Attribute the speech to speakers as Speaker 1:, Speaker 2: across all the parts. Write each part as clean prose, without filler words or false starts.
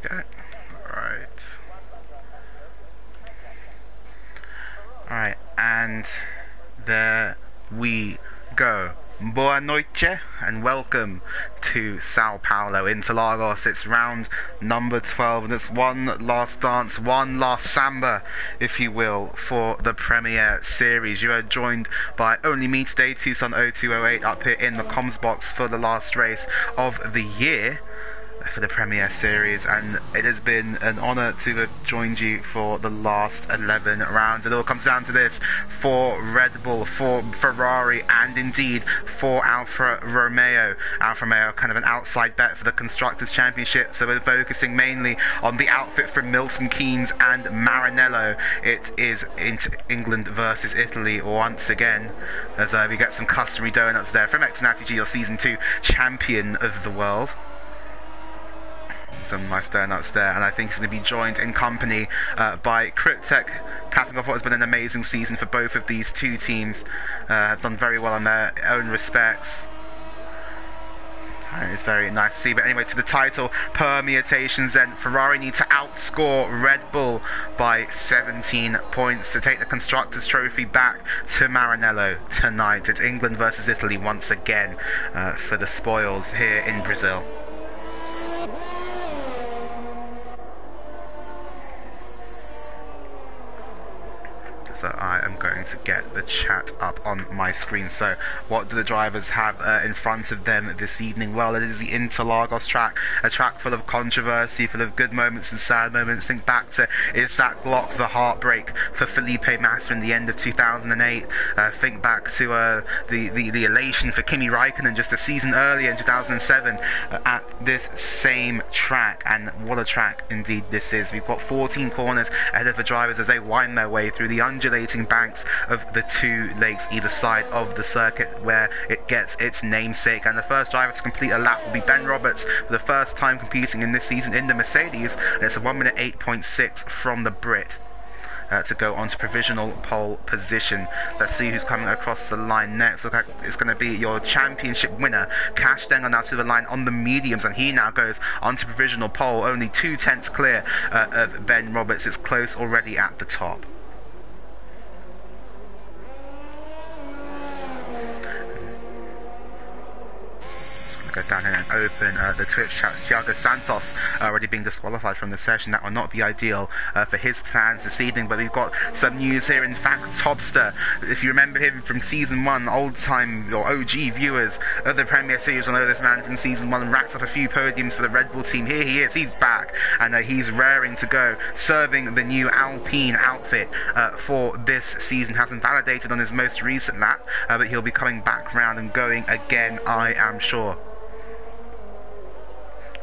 Speaker 1: Okay. Alright. Alright, and there we go. Boa noite and welcome to Sao Paulo, Interlagos. It's round number 12 and it's one last dance, one last samba, if you will, for the Premier Series. You are joined by only me today, Tucson 0208, up here in the comms box for the last race of the year for the Premier Series, and it has been an honour to have joined you for the last 11 rounds. It all comes down to this: for Red Bull, for Ferrari, and indeed for Alfa Romeo. Alfa Romeo kind of an outside bet for the Constructors' Championship, so we're focusing mainly on the outfit from Milton Keynes and Maranello. It is England versus Italy once again, as we get some customary donuts there from Xanati G, your Season 2 champion of the world. Some nice donuts there, and I think he's going to be joined in company by Cryptek, capping off what has been an amazing season for both of these two teams. Have done very well in their own respects. And it's very nice to see. But anyway, to the title permutations then. Ferrari need to outscore Red Bull by 17 points to take the Constructors' Trophy back to Maranello tonight. It's England versus Italy once again for the spoils here in Brazil. So I am going to get the chat up on my screen. So what do the drivers have in front of them this evening? Well, it is the Interlagos track, a track full of controversy, full of good moments and sad moments. Think back to Is That Glock the heartbreak for Felipe Massa in the end of 2008. Think back to the elation for Kimi Raikkonen just a season earlier in 2007 at this same track. And what a track indeed this is. We've got 14 corners ahead of the drivers as they wind their way through the undulating banks of the two lakes either side of the circuit where it gets its namesake. And the first driver to complete a lap will be Ben Roberts, for the first time competing in this season in the Mercedes, and it's a 1 minute 8.6 from the Brit to go on to provisional pole position. Let's see who's coming across the line next. Looks like it's going to be your championship winner, Cash Dengle, now to the line on the mediums, and he now goes on to provisional pole, only 2/10 clear of Ben Roberts. It's close already at the top. Go down here and open the Twitch chat. Thiago Santos already being disqualified from the session. That will not be ideal for his plans this evening, but we've got some news here. In fact, Tobster, if you remember him from Season 1, old-time or OG viewers of the Premier Series will know this man from Season 1, racked up a few podiums for the Red Bull team. Here he is, he's back, and he's raring to go, serving the new Alpine outfit for this season. Hasn't validated on his most recent lap, but he'll be coming back round and going again, I am sure.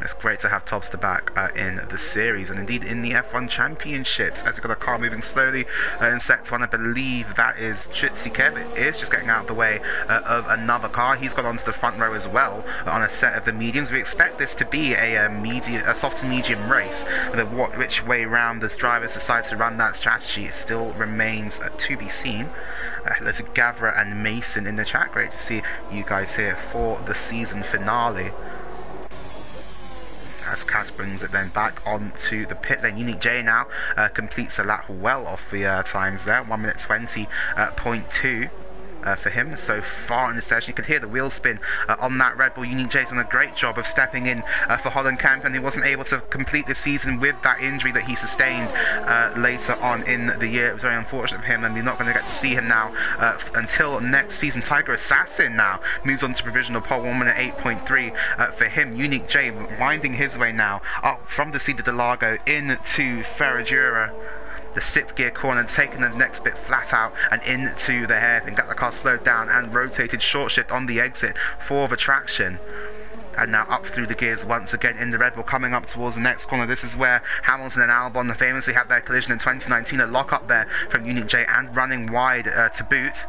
Speaker 1: It's great to have Tobster back in the series, and indeed in the F1 Championships, as we've got a car moving slowly in Sector 1. I believe that is Chitsikev. It is just getting out of the way of another car. He's got onto the front row as well on a set of the mediums. We expect this to be a soft to medium race. Which way round the drivers decide to run that strategy still remains to be seen. There's Gavra and Mason in the chat. Great to see you guys here for the season finale. As Cass brings it then back onto the pit lane. Unique J now completes a lap well off the times there. 1 minute 20.2 for him so far in the session. You could hear the wheel spin on that Red Bull. Unique J's done a great job of stepping in for Hollenkamp, and he wasn't able to complete the season with that injury that he sustained later on in the year. It was very unfortunate for him, and we're not going to get to see him now until next season. Tiger Assassin now moves on to provisional pole, 1 minute 8.3 for him. Unique J winding his way now up from the Cida de Lago into Ferradura, the 6th gear corner, taking the next bit flat out and into the hairpin. Got the car slowed down and rotated short shift on the exit for the traction. And now up through the gears once again in the Red Bull, coming up towards the next corner. This is where Hamilton and Albon famously had their collision in 2019. A lock up there from Unique J and running wide to boot.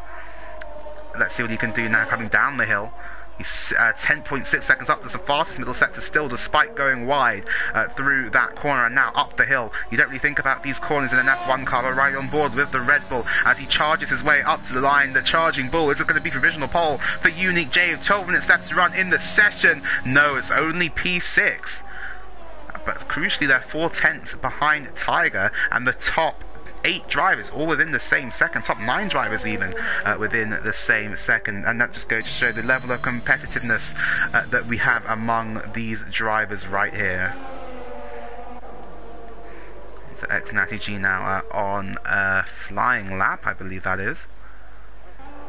Speaker 1: Let's see what he can do now coming down the hill. He's 10.6 seconds up. That's the fastest middle sector still, despite going wide through that corner. And now up the hill. You don't really think about these corners in an F1 car, but right on board with the Red Bull as he charges his way up to the line. The charging bull. Is it going to be provisional pole for Unique J? 12 minutes left to run in the session. No, it's only P6. But crucially they're 4/10 behind Tiger, and the top 8 drivers all within the same second, top 9 drivers even within the same second, and that just goes to show the level of competitiveness that we have among these drivers right here. So X Natty G now on a flying lap, I believe that is.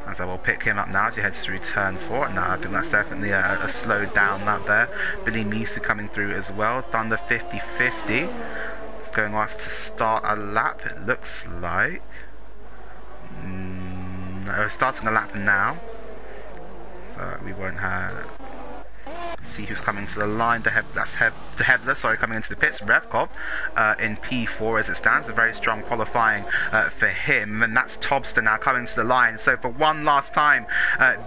Speaker 1: As I will pick him up now as he heads through turn 4. Now I think that's definitely a slowed down lap there. Billy Misu coming through as well. Thunder 50-50. It's going off to start a lap, it looks like. No, starting a lap now. So we won't have... see who's coming to the line. The Headless, sorry, coming into the pits. Revkov in P4 as it stands. A very strong qualifying for him, and that's Tobster now coming to the line. So for one last time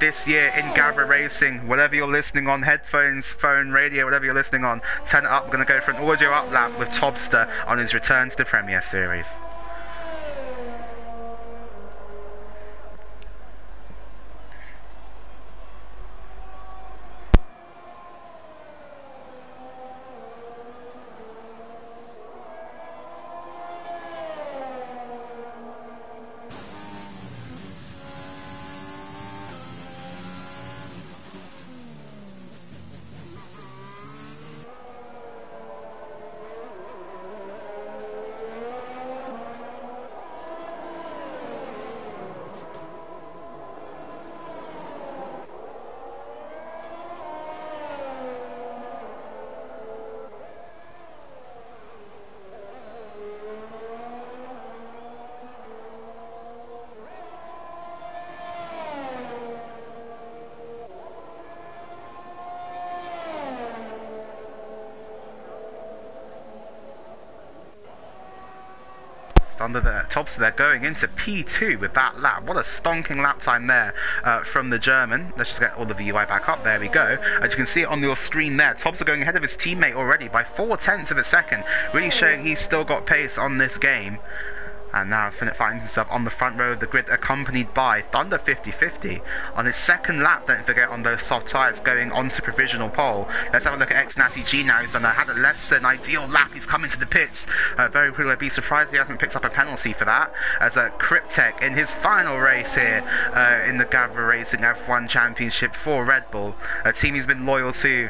Speaker 1: this year in Gavra Racing, whatever you're listening on, headphones, phone, radio, whatever you're listening on, turn it up. We're going to go for an audio up lap with Tobster on his return to the Premier Series. Under the tops, they're going into P2 with that lap. What a stonking lap time there from the German. Let's just get all the VUI back up. There we go. As you can see it on your screen there, Tops are going ahead of his teammate already by 4/10 of a second, really showing he's still got pace on this game. And now Finnick finds himself on the front row of the grid, accompanied by Thunder 50-50 on his second lap. Don't forget, on those soft tyres, going on to provisional pole. Let's have a look at X Natty G now. He's had a less than ideal lap. He's come into the pits very quickly. I'd be surprised if he hasn't picked up a penalty for that. As Cryptek in his final race here in the Gavra Racing F1 Championship for Red Bull, a team he's been loyal to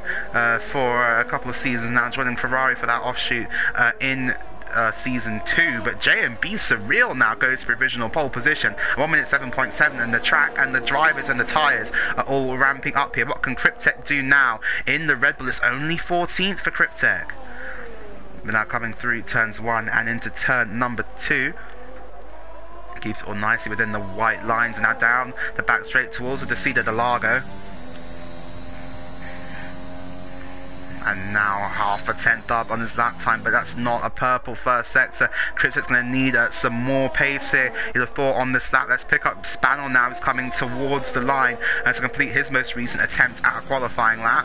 Speaker 1: for a couple of seasons now, joining Ferrari for that offshoot in season 2. But JMB Surreal now goes to provisional pole position, 1 minute 7.7, and the track and the drivers and the tyres are all ramping up here. What can Cryptek do now in the Red Bull? It's only 14th for Cryptek. We're now coming through turns 1 and into turn number 2. Keeps it all nicely within the white lines, and now down the back straight towards the Descida de Largo. And now half a tenth up on his lap time, but that's not a purple first sector. Cryptek's going to need some more pace here, you'd have thought, on this lap. Let's pick up Spanel now, who's coming towards the line to complete his most recent attempt at a qualifying lap.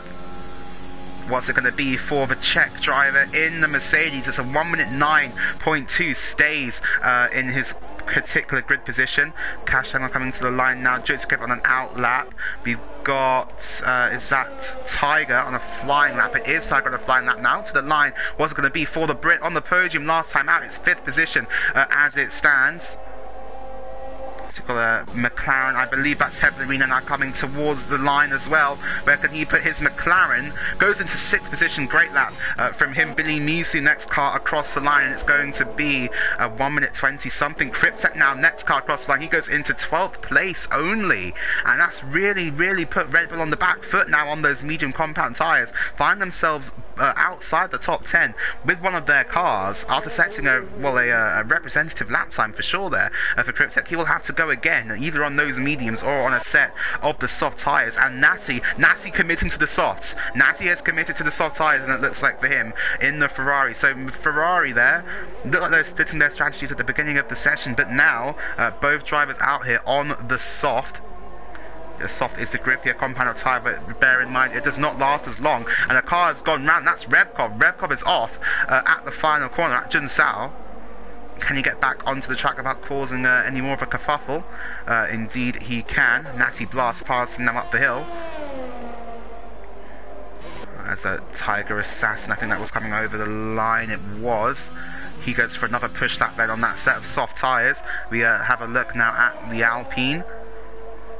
Speaker 1: What's it going to be for the Czech driver in the Mercedes? It's a 1 minute 9.2, stays in his particular grid position. Kashan coming to the line now. Joseph on an out lap. We've got is that Tiger on a flying lap? It is Tiger on a flying lap now to the line. What's it going to be for the Brit on the podium last time out? It's 5th position as it stands. So we've got a McLaren, I believe that's Headlerina now coming towards the line as well. Where can he put his McLaren? Goes into 6th position, great lap from him. Billy Misu, next car across the line, and it's going to be a 1 minute 20 something. Cryptek now, next car across the line, he goes into 12th place only, and that's really put Red Bull on the back foot now on those medium compound tyres. Find themselves outside the top 10 with one of their cars after setting a representative lap time for sure there for Cryptek. He will have to go again, either on those mediums or on a set of the soft tyres. And Natty committing to the softs. Natty has committed to the soft tyres, and it looks like for him in the Ferrari. So Ferrari there look like they're splitting their strategies at the beginning of the session, but now both drivers out here on the soft. The soft is the grippier compound of tyre, but bear in mind it does not last as long, and the car has gone round. That's Revkov. Revkov is off at the final corner at Junsao. Can he get back onto the track without causing any more of a kerfuffle? Indeed he can. Natty blasts past him now up the hill. As a Tiger Assassin, I think that was coming over the line. It was. He goes for another push lap then on that set of soft tyres. We have a look now at the Alpine.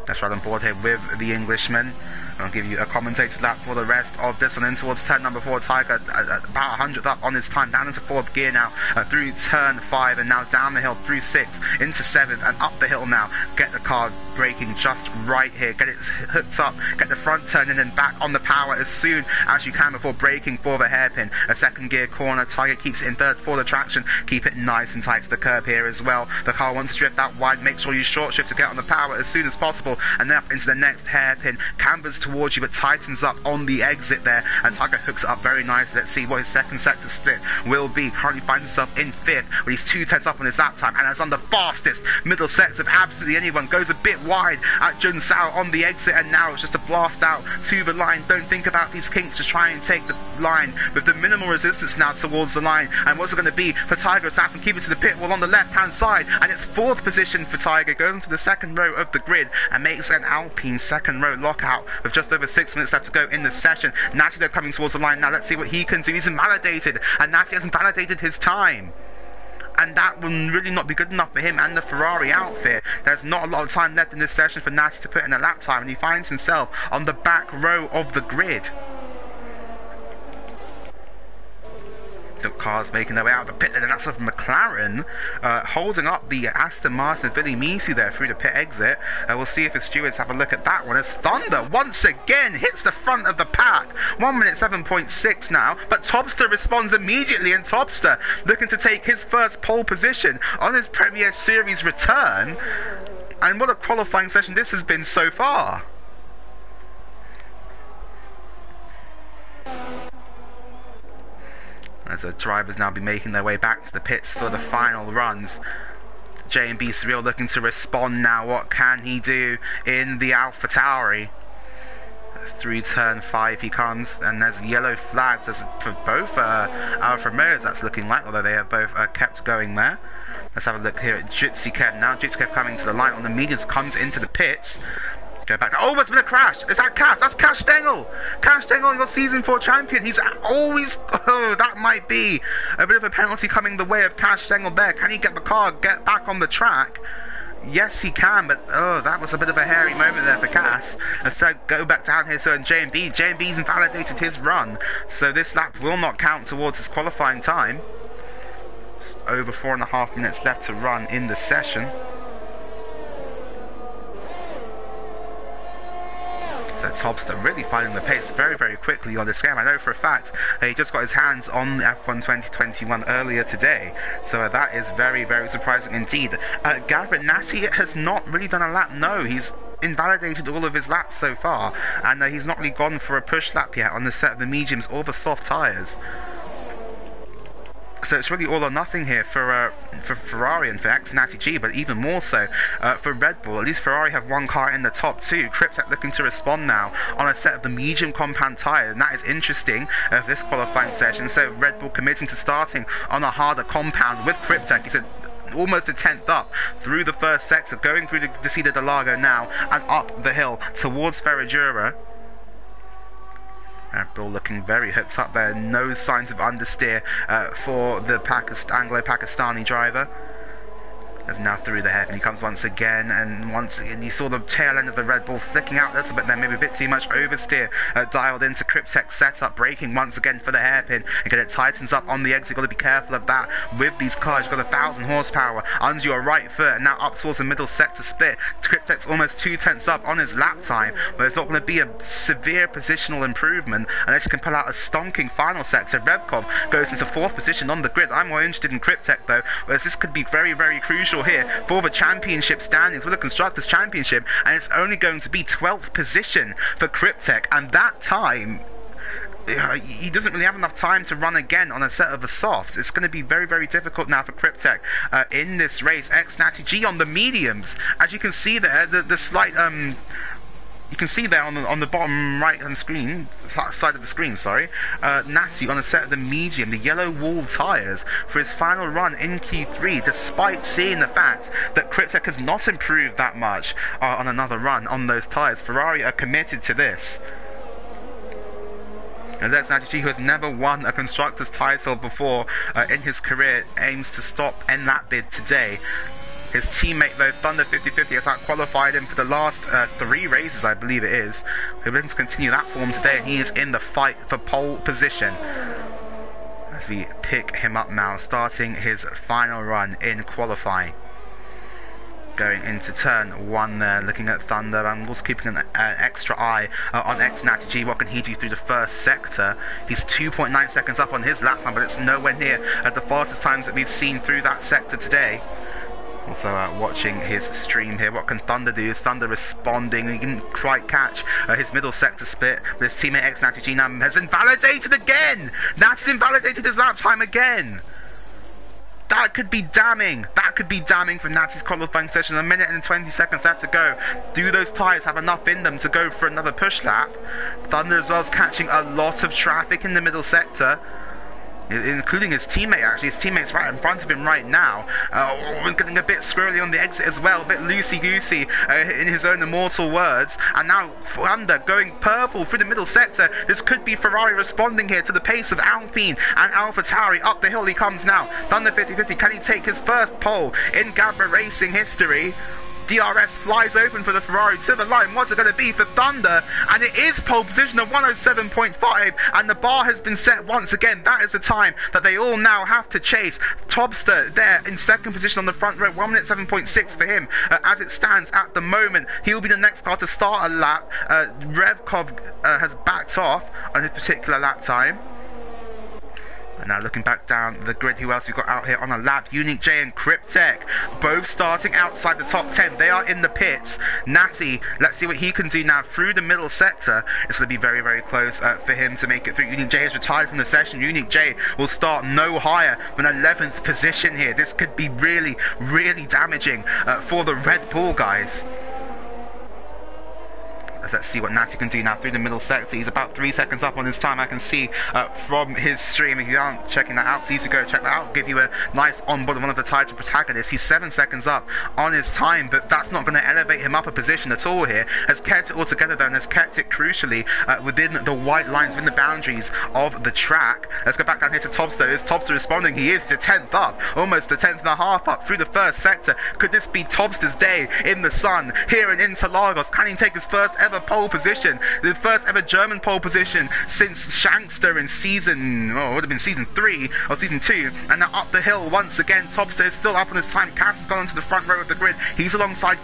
Speaker 1: Let's ride on board here with the Englishman. I'll give you a commentator's lap for the rest of this one in towards turn number 4. Tiger about 100th up on his time, down into 4th gear now, through turn 5 and now down the hill through 6 into 7th and up the hill now. Get the car braking just right here, get it hooked up, get the front turn in and back on the power as soon as you can before braking for the hairpin. A 2nd gear corner, Tiger keeps it in 3rd for the traction, keep it nice and tight to the curb here as well. The car wants to drift out wide, make sure you short shift to get on the power as soon as possible and then up into the next hairpin, cambers towards you but tightens up on the exit there, and Tiger hooks it up very nicely. Let's see what his second sector split will be. Currently finds himself in 5th, but he's 2/10 up on his lap time and is on the fastest middle sector of absolutely anyone. Goes a bit wide at Junsao on the exit, and now it's just a blast out to the line. Don't think about these kinks, just try and take the line with the minimal resistance now towards the line. And what's it going to be for Tiger Assassin? Keep it to the pit wall on the left hand side, and it's 4th position for Tiger. Goes into the 2nd row of the grid and makes an Alpine 2nd row lockout with just over 6 minutes left to go in the session. Natty though coming towards the line now. Let's see what he can do. He's invalidated, and Natty hasn't validated his time. And that will really not be good enough for him and the Ferrari outfit. There's not a lot of time left in this session for Natty to put in a lap time, and he finds himself on the back row of the grid. The cars making their way out of the pit, and that's of McLaren holding up the Aston Martin Billy Measy there through the pit exit. We'll see if the stewards have a look at that one as Thunder once again hits the front of the pack. 1 minute 7.6 now, but Topster responds immediately, and Topster looking to take his first pole position on his Premier Series return. And what a qualifying session this has been so far. As the drivers now be making their way back to the pits for the final runs. J&B Surreal looking to respond now. What can he do in the Alpha Tauri? Through turn 5 he comes, and there's yellow flags for both Alfa Romeos, that's looking like, although they have both kept going there. Let's have a look here at Jitsi Kev now. Jitsi Kev coming to the line on the mediums, comes into the pits. Go back. Oh, it's been a crash. Is that Cash? That's Cash Stengel. Cash Stengel, your season 4 champion. He's always... Oh, that might be a bit of a penalty coming the way of Cash Stengel there. Can he get the car, get back on the track? Yes, he can, but oh, that was a bit of a hairy moment there for Cass. Let's go back down here. So, J&B's invalidated his run. So this lap will not count towards his qualifying time. It's over 4.5 minutes left to run in the session. So Topster really finding the pace very, very quickly on this game. I know for a fact he just got his hands on the F1 2021 earlier today. So that is very, very surprising indeed. Gavra Natty has not really done a lap. No, he's invalidated all of his laps so far. And he's not really gone for a push lap yet on the set of the mediums or the soft tyres. So it's really all or nothing here for Ferrari and for Natty G, but even more so for Red Bull. At least Ferrari have one car in the top 2. Cryptek looking to respond now on a set of the medium compound tyre, and that is interesting for this qualifying session. So Red Bull committing to starting on a harder compound with Cryptek. He's almost a 10th up through the first sector, going through the Desida de Lago now and up the hill towards Ferradura. Red Bull looking very hooked up there. No signs of understeer for the Anglo-Pakistani driver. As now through the head, and he comes once again, and once again you saw the tail end of the Red Bull flicking out a little bit there, maybe a bit too much oversteer dialed into Cryptek's setup, braking once again for the hairpin. Again, it tightens up on the exit. Got to be careful of that with these cars. You've got 1,000 horsepower under your right foot, and now up towards the middle sector split. Cryptek's almost 2/10 up on his lap time, but it's not going to be a severe positional improvement unless you can pull out a stonking final sector. Revkov goes into 4th position on the grid. I'm more interested in Cryptek though, whereas this could be very, very crucial here for the championship standings, for the Constructors' Championship, and it's only going to be 12th position for Cryptek, and that time he doesn't really have enough time to run again on a set of the softs. It's going to be very, very difficult now for Cryptek in this race. Natty G on the mediums, as you can see there, the slight you can see there on the bottom right hand screen, side of the screen, sorry, Natty on a set of the medium, the yellow wall tyres for his final run in Q3, despite seeing the fact that Cryptek has not improved that much on another run on those tyres. Ferrari are committed to this. As X90G, who has never won a Constructors title before in his career, aims to end that bid today. His teammate, though, Thunder 50/50, has out-qualified him for the last 3 races, I believe it is. He's looking to continue that form today, and he is in the fight for pole position. As we pick him up now, starting his final run in qualifying. Going into turn 1 there, looking at Thunder, and also keeping an extra eye on X90G. What can he do through the first sector? He's 2.9 seconds up on his lap time, but it's nowhere near the fastest times that we've seen through that sector today. Also watching his stream here. What can Thunder do? Is Thunder responding? He didn't quite catch his middle sector split. But his teammate X90G now has invalidated again! That's invalidated his lap time again! That could be damning. That could be damning for Natty's qualifying session. 1 minute and 20 seconds left to go. Do those tyres have enough in them to go for another push lap? Thunder as well is catching a lot of traffic in the middle sector, including his teammate. Actually, his teammate's right in front of him right now. We're getting a bit squirrely on the exit as well, a bit loosey-goosey in his own immortal words. And now Thunder going purple through the middle sector. This could be Ferrari responding here to the pace of Alpine and AlphaTauri. Up the hill he comes now. Thunder 50/50, can he take his first pole in Gavra racing history? DRS flies open for the Ferrari to the line. What's it going to be for Thunder? And it is pole position of 107.5, and the bar has been set once again. That is the time that they all now have to chase. Tobster there in second position on the front row, 1 minute 7.6 for him as it stands at the moment. He'll be the next car to start a lap. Revkov has backed off on his particular lap time. And now looking back down the grid, who else we've got out here on a lap? Unique J and Cryptek, both starting outside the top 10. They are in the pits. Natty, let's see what he can do now through the middle sector. It's going to be very, very close for him to make it through. Unique J has retired from the session. Unique J will start no higher than 11th position here. This could be really, really damaging for the Red Bull guys. Let's see what Natty can do now through the middle sector. He's about 3 seconds up on his time. I can see from his stream. If you aren't checking that out, please do go check that out. I'll give you a nice onboard of one of the title protagonists. He's 7 seconds up on his time, but that's not going to elevate him up a position at all here. Has kept it all together though, and has kept it crucially within the white lines, within the boundaries of the track. Let's go back down here to Tobster. Is Tobster responding? He is the 10th up, almost the 10th and a half up through the first sector. Could this be Tobster's day in the sun here in Interlagos? Can he take his first ever pole position, the first ever German pole position since Shankster in season, it would have been season 3 or season 2, and now up the hill once again. Tobster is still up on his time. Cass has gone onto the front row of the grid. He's alongside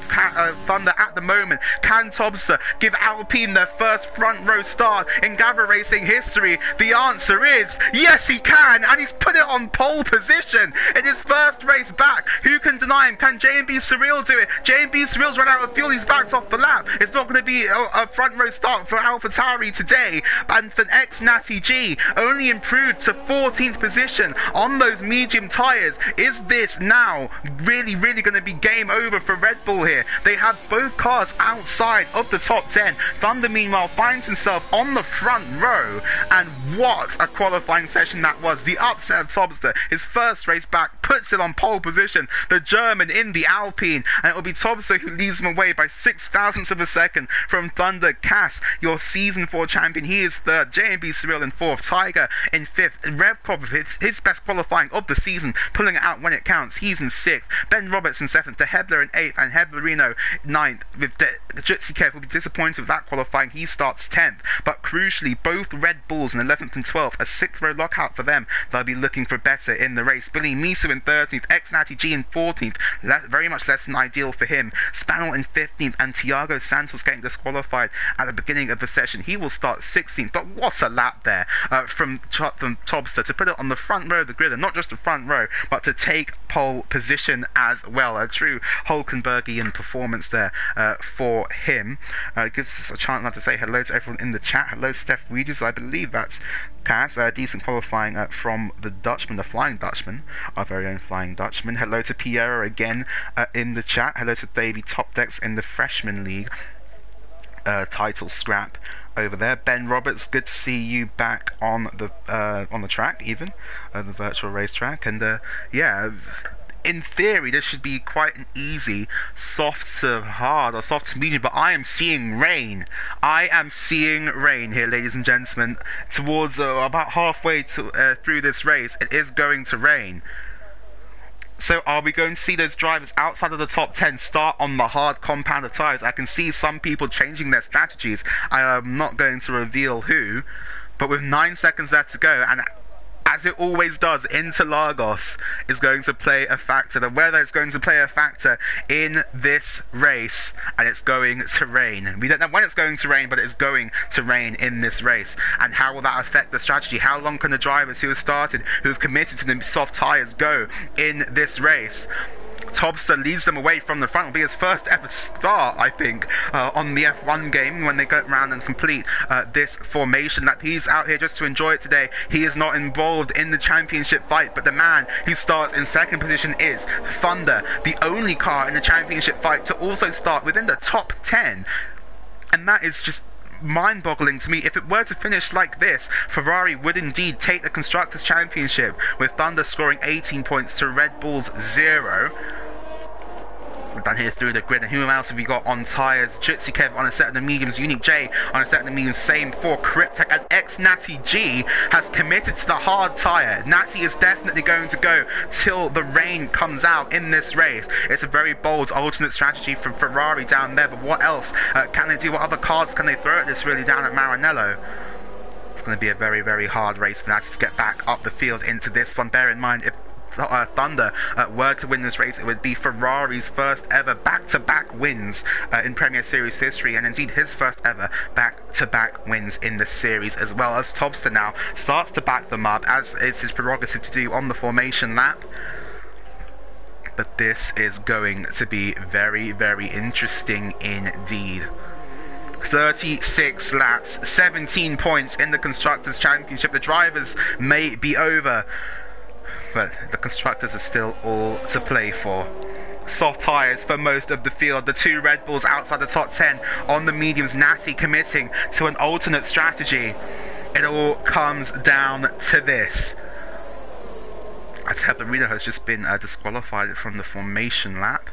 Speaker 1: Thunder at the moment. Can Tobster give Alpine their first front row start in Gavra racing history? The answer is yes, he can, and he's put it on pole position in his first race back. Who can deny him? Can J&B Surreal do it? J&B Surreal's run out of fuel. He's backed off the lap. It's not going to be a front row start for AlphaTauri today, and for X90G only improved to 14th position on those medium tyres. Is this now really going to be game over for Red Bull here? They have both cars outside of the top 10. Thunder meanwhile finds himself on the front row, and what a qualifying session that was. The upset of Tobster, his first race back, puts it on pole position, the German in the Alpine, and it will be Tobster who leads him away by 6,000ths of a second from Thunder. Cass, your season 4 champion, he is third. J&B Surreal in fourth. Tiger in fifth. Revkov, his best qualifying of the season, pulling it out when it counts. He's in sixth. Ben Roberts in seventh. De Hebler in eighth, and Heblerino ninth. With Jutsikev will be disappointed with that qualifying. He starts 10th. But crucially, both Red Bulls in 11th and 12th, a 6th row lockout for them. They'll be looking for better in the race. Billy Misu in 13th. X90G in 14th. Very much less than ideal for him. Spanel in 15th, and Thiago Santos getting disqualified at the beginning of the session. He will start 16th, but what a lap there from Tobster to put it on the front row of the grid, and not just the front row, but to take pole position as well. A true Hulkenbergian performance there for him. It gives us a chance now to say hello to everyone in the chat. Hello Steph Weeders, I believe that's Cass. Decent qualifying from the Dutchman, the Flying Dutchman, our very own Flying Dutchman. Hello to Piero again in the chat. Hello to Davey Top Decks in the Freshman League title scrap over there. Ben Roberts, good to see you back on the track, even the virtual racetrack. And yeah, in theory, this should be quite an easy soft to hard or soft to medium, but I am seeing rain. I am seeing rain here, ladies and gentlemen. Towards about halfway through this race, it is going to rain. So are we going to see those drivers outside of the top 10 start on the hard compound of tyres? I can see some people changing their strategies. I am not going to reveal who, but with 9 seconds left to go, and as it always does, Interlagos is going to play a factor. The weather is going to play a factor in this race, and it's going to rain. We don't know when it's going to rain, but it's going to rain in this race. And how will that affect the strategy? How long can the drivers who have started, who have committed to the soft tyres, go in this race? Tobster leads them away from the front. Will be his first ever start, I think, on the F1 game when they go around and complete this formation lap. He's out here just to enjoy it today. He is not involved in the championship fight, but the man who starts in second position is Thunder, the only car in the championship fight to also start within the top 10. And that is just mind-boggling to me. If it were to finish like this, Ferrari would indeed take the Constructors' Championship, with Thunder scoring 18 points to Red Bull's 0. We're done here through the grid, and who else have we got on tyres? Jutsi Kev on a set of the mediums, Unique J on a set of the mediums, same for Cryptek, and ex-Natty G has committed to the hard tyre. Natty is definitely going to go till the rain comes out in this race. It's a very bold alternate strategy from Ferrari down there, but what else can they do? What other cards can they throw at this really down at Maranello? It's going to be a very, very hard race for Natty to get back up the field into this one. Bear in mind, if Thunder were to win this race, it would be Ferrari's first ever back-to-back wins in Premier Series history, and indeed his first ever back-to-back wins in the series, as well as Tobster now starts to back them up, as is his prerogative to do on the formation lap. But this is going to be very, very interesting indeed. 36 laps, 17 points in the Constructors' Championship. The drivers may be over, but the Constructors are still all to play for. Soft tyres for most of the field. The two Red Bulls outside the top 10 on the mediums. Natty committing to an alternate strategy. It all comes down to this. As Heberino has just been disqualified from the formation lap.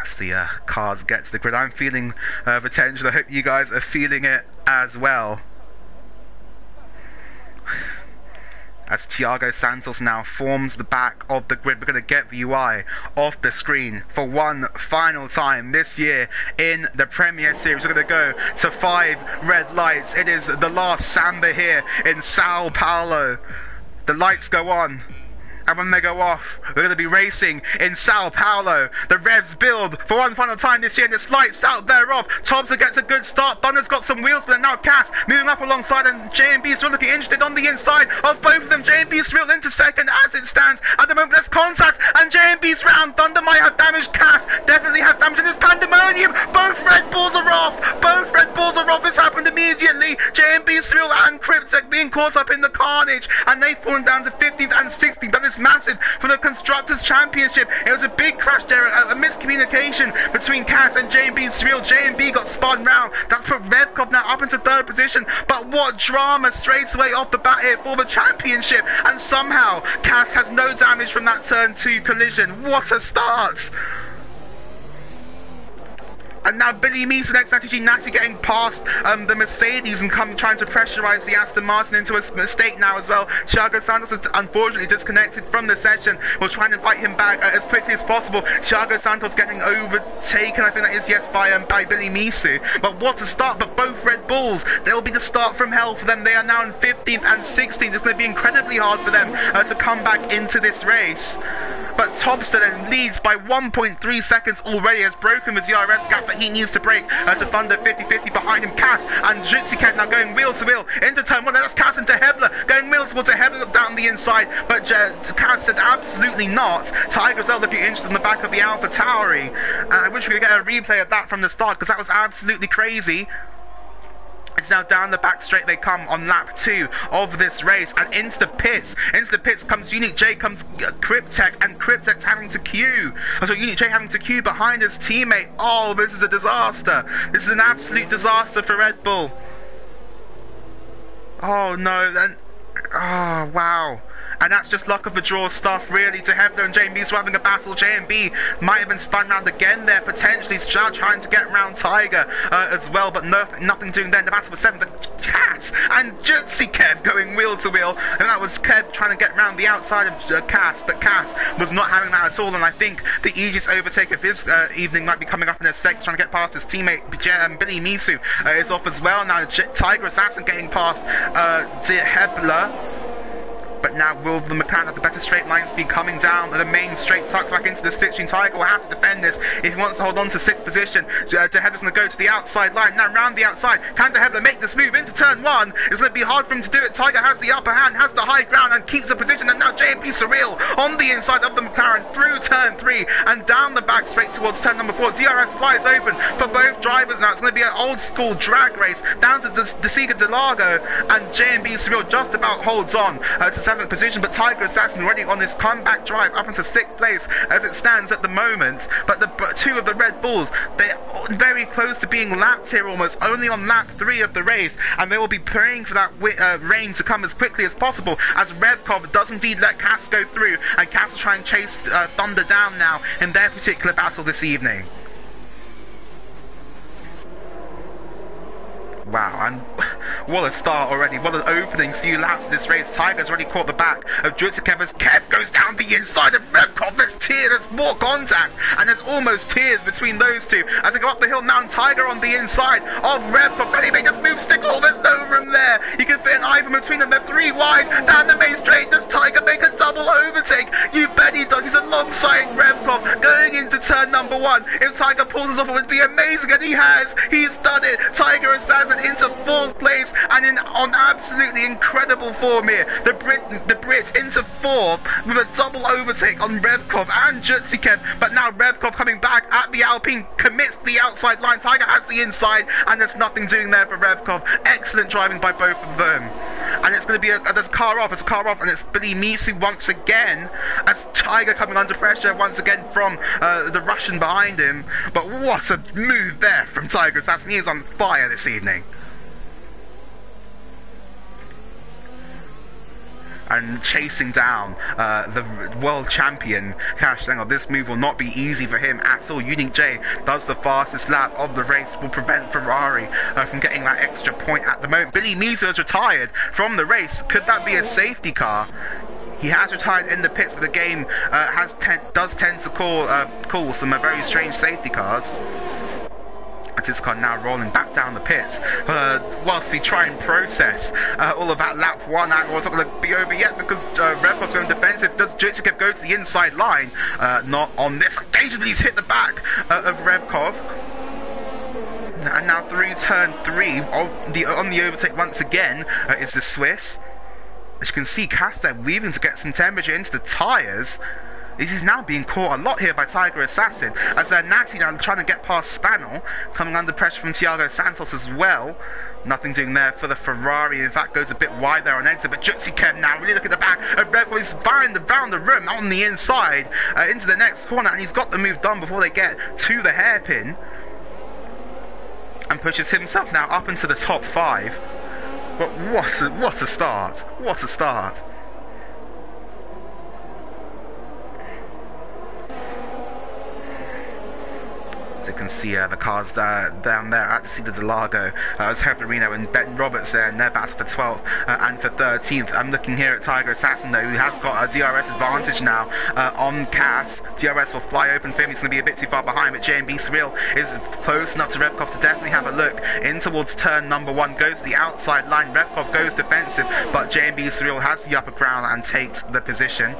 Speaker 1: As the cars get to the grid, I'm feeling the tension. I hope you guys are feeling it as well. As Thiago Santos now forms the back of the grid, we're going to get the UI off the screen for one final time this year in the Premier Series. We're going to go to 5 red lights. It is the last samba here in Sao Paulo. The lights go on, and when they go off, we're going to be racing in Sao Paulo. The revs build for one final time this year, and it's lights out there off. Thompson gets a good start. Thunder's got some wheels, but now Cass moving up alongside, and J&B is looking interested on the inside of both of them. J&B is reeled into second as it stands. At the moment, there's contact, and J&B's round. Thunder might have damage. Cass definitely has damage, and there's pandemonium. Both Red Bulls are off. Both Red Bulls are off. It's happened immediately. J&B's reeled, and Cryptek being caught up in the carnage, and they've fallen down to 15th and 16th. That is massive for the Constructors' Championship. It was a big crash there, a miscommunication between Cass and J&B Surreal. J&B got spun round. That's put Revkov now up into 3rd position. But what drama straight away off the bat here for the championship. And somehow Cass has no damage from that turn 2 collision. What a start! And now Billy Meese with ex-Natty Natty getting past the Mercedes and trying to pressurise the Aston Martin into a mistake now as well. Thiago Santos is unfortunately disconnected from the session. We'll try and invite him back as quickly as possible. Thiago Santos getting overtaken, I think that is, yes, by Billy Misu. But what a start, but both Red Bulls, they'll be the start from hell for them. They are now in 15th and 16th. It's going to be incredibly hard for them to come back into this race. But Tobster then leads by 1.3 seconds already, has broken the DRS gap that he needs to break to Thunder. 50-50 behind him. Cass and Jutsi now going wheel to wheel into turn 1. That's Cass into Hebler, going wheel to wheel to Hebler down the inside, but Cass said absolutely not. Tiger's looking interested in the back of the Alpha Tauri, and I wish we could get a replay of that from the start, because that was absolutely crazy. It's now down the back straight they come on lap 2 of this race, and into the pits. Into the pits comes Unique J, comes Cryptek, and Cryptek's having to queue. So Unique J having to queue behind his teammate. Oh, this is a disaster. This is an absolute disaster for Red Bull. Oh no, then. Oh, wow. And that's just luck of the draw stuff, really. De Hebler and J&B having a battle. J&B might have been spun round again there, potentially trying to get around Tiger as well, but nothing doing there. The battle for 7th, the Cass and Jutsi Kev going wheel to wheel, and that was Kev trying to get around the outside of Cass, but Cass was not having that at all, and I think the easiest overtake of his evening might be coming up in a sec, trying to get past his teammate Billy Misu is off as well. Now Tiger Assassin getting past De Hebler. But now will the McLaren have the better straight line speed coming down the main straight, tucks back into the stitching. Tiger will have to defend this if he wants to hold on to 6th position. De Hebler's going to go to the outside line. Now round the outside. Can De Hebler make this move into turn 1? It's going to be hard for him to do it. Tiger has the upper hand, has the high ground and keeps the position. And now J&B Surreal on the inside of the McLaren through turn 3 and down the back straight towards turn number 4. DRS flies open for both drivers now. It's going to be an old school drag race down to the Siga de Largo, and J&B Surreal just about holds on to 7th position, but Tiger Assassin already on this comeback drive up into 6th place as it stands at the moment. But the two of the Red Bulls, they're very close to being lapped here, almost only on lap 3 of the race, and they will be praying for that rain to come as quickly as possible, as Revkov does indeed let Cass go through, and Cass will try and chase Thunder down now in their particular battle this evening. Wow, and what a start already. What an opening few laps of this race. Tiger's already caught the back of Jutikev as Kev goes down the inside of Revkov. There's more contact, and there's almost tears between those two as they go up the hill now, and Tiger on the inside of Revkov. But he may just move stick. Oh, there's no room there. He can fit an eye from between them. They're 3 wide down the main straight. Does Tiger make a double overtake? You bet he does. He's alongside Revkov going into turn number 1. If Tiger pulls this off, it would be amazing, and he has. He's done it. Tiger Assassin into 4th place and on absolutely incredible form here. The Brits into 4th with a double overtake on Revkov and Jutsikev, but now Revkov coming back at the Alpine commits the outside line. Tiger has the inside, and there's nothing doing there for Revkov. Excellent driving by both of them. And it's going to be there's a car off, and it's Billy Misu once again as Tiger coming under pressure once again from the Russian behind him. But what a move there from Tiger Assassin. He is on fire this evening. And chasing down the world champion Cash Stengel. This move will not be easy for him at all. Unique J does the fastest lap of the race, will prevent Ferrari from getting that extra point at the moment. Billy Misu has retired from the race. Could that be a safety car? He has retired in the pits, but the game does tend to call some very strange safety cars. This car now rolling back down the pits whilst we try and process all of that lap 1. That was not going to be over yet because Revkov's going defensive. Does Jutikev go to the inside line? Not on this occasion, but he's hit the back of Revkov. And now through turn 3 on the overtake once again is the Swiss. As you can see, Caster weaving to get some temperature into the tyres. This is now being caught a lot here by Tiger Assassin, as Natty now trying to get past Spanel, coming under pressure from Thiago Santos as well. Nothing doing there for the Ferrari. In fact, goes a bit wide there on exit, but Jutsikev now really look at the back. He's around the rim on the inside into the next corner, and he's got the move done before they get to the hairpin, and pushes himself now up into the top 5. But what a start! What a start! As you can see the cars down there at the Cedar de Largo. As Heblerino and Ben Roberts there in their battle for 12th and for 13th. I'm looking here at Tiger Assassin though, who has got a DRS advantage now on Cass. DRS will fly open for him. He's going to be a bit too far behind, but J&B Surreal is close enough to Revkov to definitely have a look in towards turn number 1. Goes to the outside line. Revkov goes defensive, but J&B Surreal has the upper ground and takes the position.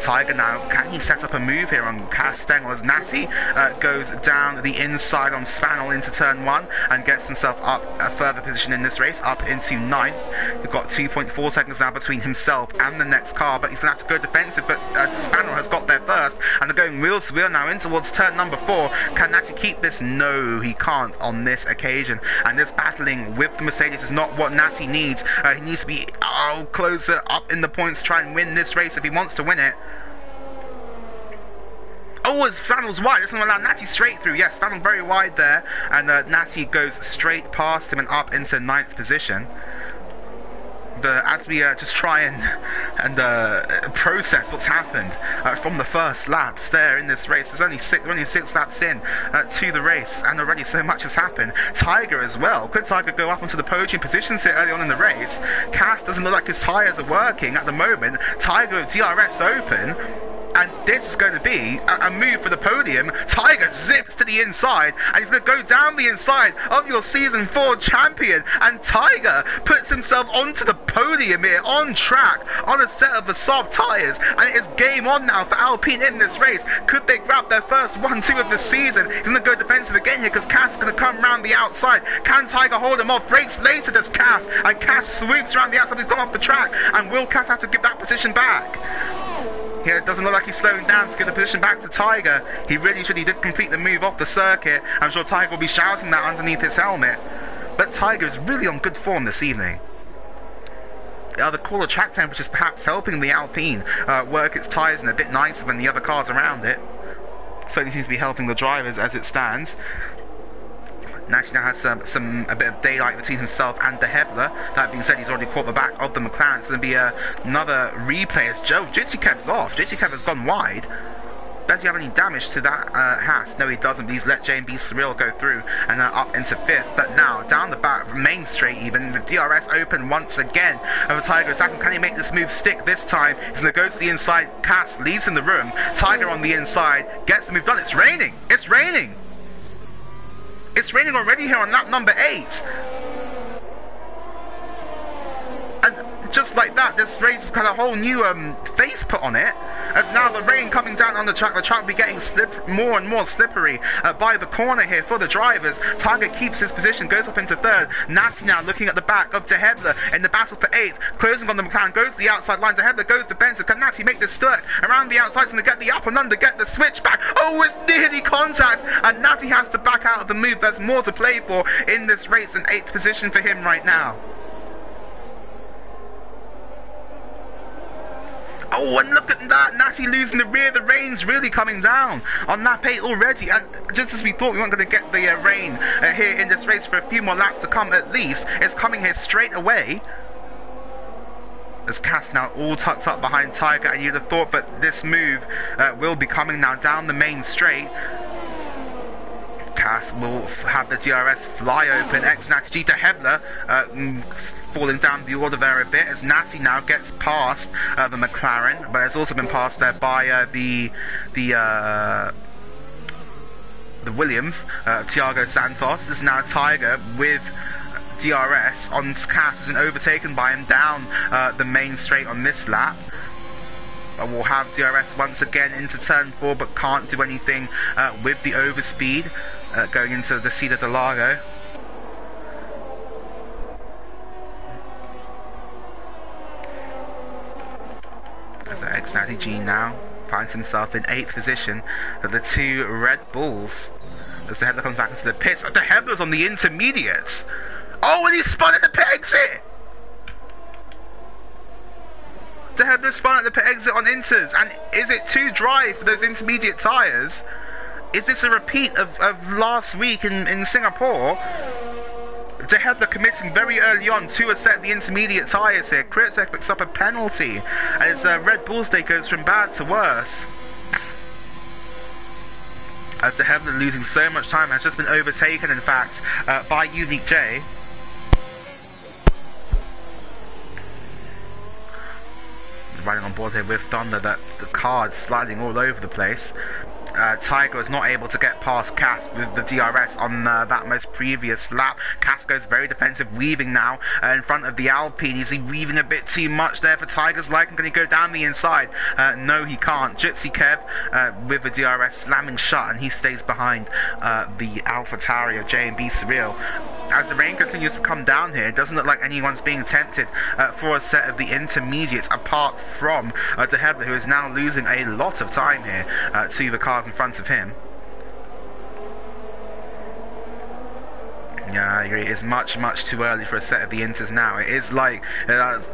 Speaker 1: Tiger now, can he set up a move here on Cass Stengel as Natty goes down the inside on Spanel into turn 1 and gets himself up a further position in this race, up into 9th. We've got 2.4 seconds now between himself and the next car, but he's going to have to go defensive, but Spanel has got there first, and they're going wheel to wheel now in towards turn number 4. Can Natty keep this? No, he can't on this occasion, and this battling with the Mercedes is not what Natty needs. He needs to be closer up in the points to try and win this race if he wants to win it. Oh, as Flannel's wide, that's going to allow Natty straight through. Yes, Flannel very wide there, and Natty goes straight past him and up into 9th position. as we just try and process what's happened from the first laps there in this race. There's only six laps in to the race, and already so much has happened. Tiger as well. Could Tiger go up onto the podium positions here early on in the race? Cass doesn't look like his tyres are working at the moment. Tiger with DRS open. And this is going to be a move for the podium. Tiger zips to the inside, and he's going to go down the inside of your Season 4 champion. And Tiger puts himself onto the podium here, on track, on a set of the soft tyres. And it is game on now for Alpine in this race. Could they grab their first 1-2 of the season? He's going to go defensive again here, because Cass is going to come around the outside. Can Tiger hold him off? Brakes later, does Cass. And Cass swoops around the outside. He's gone off the track. And will Cass have to give that position back? Here, it doesn't look like he's slowing down to give the position back to Tiger. He really should. He did complete the move off the circuit. I'm sure Tiger will be shouting that underneath his helmet. But Tiger is really on good form this evening. The cooler track temperature is perhaps helping the Alpine work its tyres in a bit nicer than the other cars around it. Certainly seems to be helping the drivers as it stands. Natty now has a bit of daylight between himself and De Hebler. That being said, he's already caught the back of the McLaren. It's going to be another replay as Jitsi Kev's off. Jitsi Kev has gone wide. Does he have any damage to that Haas? No, he doesn't, but he's let J&B Surreal go through and up into 5th. But now, down the back, main straight even, with DRS open once again over Tiger. Can he make this move stick this time? He's going to go to the inside. Cass leaves in the room. Tiger on the inside, gets the move done. It's raining! It's raining! It's raining already here on lap number 8. And just like that, this race has got a whole new face put on it. As now the rain coming down on the track will be getting more and more slippery by the corner here for the drivers. Tiger keeps his position, goes up into 3rd. Natty now looking at the back of De Hebler in the battle for 8th. Closing on the McLaren, goes to the outside line. De Hebler goes defensive. Can Natty make this stirk around the outside? He's going to get the up and under, get the switch back. Oh, it's nearly contact. And Natty has to back out of the move. There's more to play for in this race. An 8th position for him right now. Oh, and look at that, Natty losing the rear. The rain's really coming down on lap 8 already. And just as we thought we weren't going to get the rain here in this race for a few more laps to come at least, it's coming here straight away. As Cass now all tucked up behind Tiger, and you'd have thought that this move will be coming now down the main straight. Cass will have the DRS fly open. Ex-Natty G to Hebler falling down the order there a bit as Natty now gets past the McLaren, but has also been passed there by the Williams, Thiago Santos. This is now Tiger with DRS on Cass, has been overtaken by him down the main straight on this lap. We'll have DRS once again into turn 4, but can't do anything with the overspeed going into the Cida de Lago. As ex-Natty G now finds himself in 8th position of the 2 Red Bulls. As De Hebler comes back into the pits. De Hebler's on the intermediates. Oh, and he spun at the pit exit! De Hebler spun at the pit exit on inters, and is it too dry for those intermediate tyres? Is this a repeat of last week in Singapore? De Hebler committing very early on to a set of the intermediate tyres here. Kryptek picks up a penalty, and his Red Bull stay goes from bad to worse. As De Hebler losing so much time, has just been overtaken in fact by Unique J. Riding on board here with Thunder, that the card sliding all over the place. Tiger is not able to get past Cass with the DRS on that most previous lap. Cass goes very defensive, weaving now in front of the Alpine. Is he weaving a bit too much there for Tiger's liking? Can he go down the inside? No, he can't. Jitsi Kev with the DRS slamming shut, and he stays behind the AlphaTauri of J&B Surreal. As the rain continues to come down here, it doesn't look like anyone's being tempted for a set of the intermediates apart from De Hebler, who is now losing a lot of time here to the cars in front of him. Yeah, I agree. It's much too early for a set of the Inters now. It is like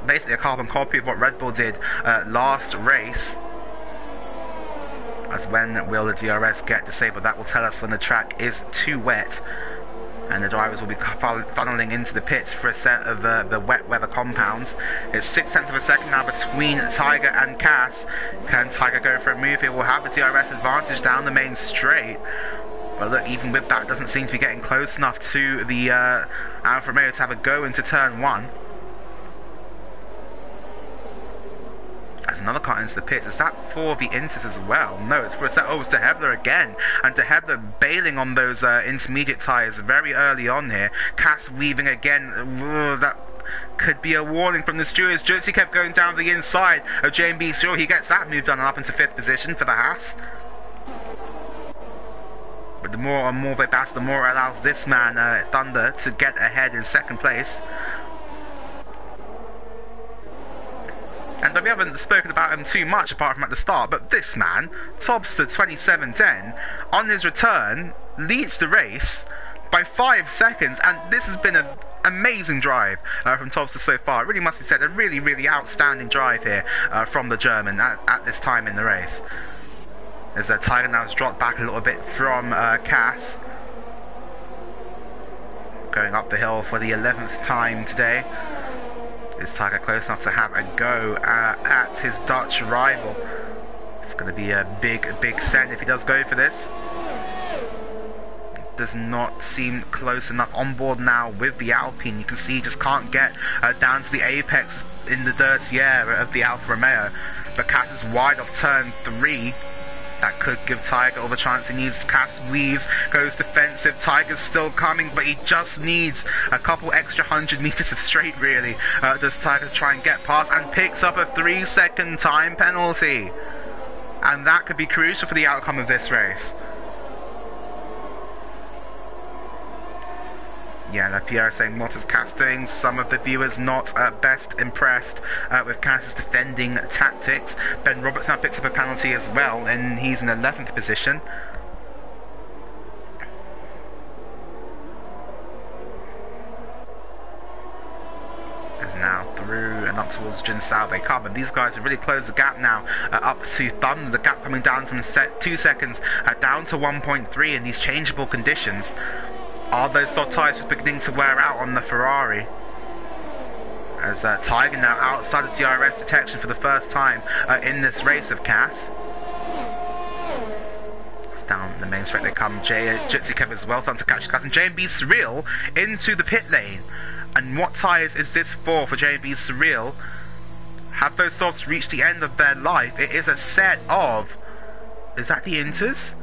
Speaker 1: basically a carbon copy of what Red Bull did last race. As when will the DRS get disabled? That will tell us when the track is too wet. And the drivers will be funneling into the pits for a set of the wet weather compounds. It's 0.6 of a second now between Tiger and Cass. Can Tiger go for a move here? We'll have the DRS advantage down the main straight. But look, even with that, it doesn't seem to be getting close enough to the Alfa Romeo to have a go into turn 1. There's another car into the pits. Is that for the Inters as well? No, it's for a set. Oh, it's De Hebler again. And De Hebler bailing on those intermediate tyres very early on here. Cass weaving again. Ooh, that could be a warning from the stewards. Josie kept going down the inside of JB. Sure, he gets that moved on and up into 5th position for the Haas. But the more and more they battle, the more it allows this man, Thunder, to get ahead in 2nd place. And we haven't spoken about him too much apart from at the start, but this man, Tobster 2710, on his return, leads the race by 5 seconds, and this has been an amazing drive from Tobster so far. It really must be said, a really, really outstanding drive here from the German at this time in the race. As Tiger now has dropped back a little bit from Cass. Going up the hill for the 11th time today. Is Tiger close enough to have a go at his Dutch rival? It's going to be a big send if he does go for this. Does not seem close enough on board now with the Alpine. You can see he just can't get down to the apex in the dirty air of the Alfa Romeo. But Cass is wide off turn 3. That could give Tiger all the chance he needs. Cass weaves, goes defensive. Tiger's still coming, but he just needs a couple extra 100 meters of straight, really. Does Tiger try and get past and picks up a 3-second time penalty. And that could be crucial for the outcome of this race. Yeah, and Pierre saying, what is Cass doing? Some of the viewers not best impressed with Cass's defending tactics. Ben Roberts now picks up a penalty as well, and he's in 11th position. And now through and up towards Jinsao they come, and these guys have really closed the gap now up to Thunder. The gap coming down from 2 seconds down to 1.3 in these changeable conditions. Are those soft tyres just beginning to wear out on the Ferrari? As Tiger now outside of DRS detection for the first time in this race of Cass. It's down the main straight they come. Jitsikev as well, starting to catch Cass. And J&B Surreal into the pit lane. And what tyres is this for J&B Surreal? Have those softs reached the end of their life? It is a set of... Is that the Inters?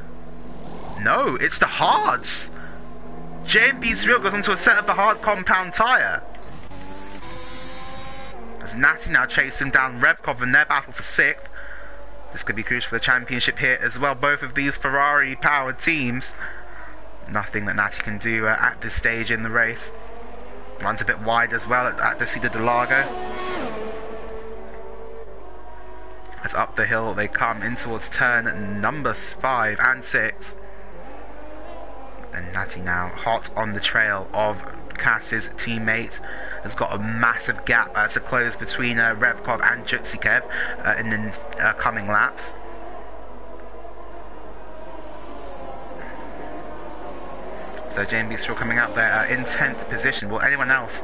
Speaker 1: No, it's the hards. J&B Surreal goes onto a set of the hard compound tyre. As Natty now chasing down Revkov in their battle for 6th. This could be crucial for the championship here as well. Both of these Ferrari powered teams. Nothing that Natty can do at this stage in the race. Runs a bit wide as well at the Cida de Lago. As up the hill they come in towards turn number 5 and 6. And Natty now hot on the trail of Cass's teammate. Has got a massive gap to close between Revkov and Jutsikev in the coming laps. So J&B still coming out there in 10th position. Will anyone else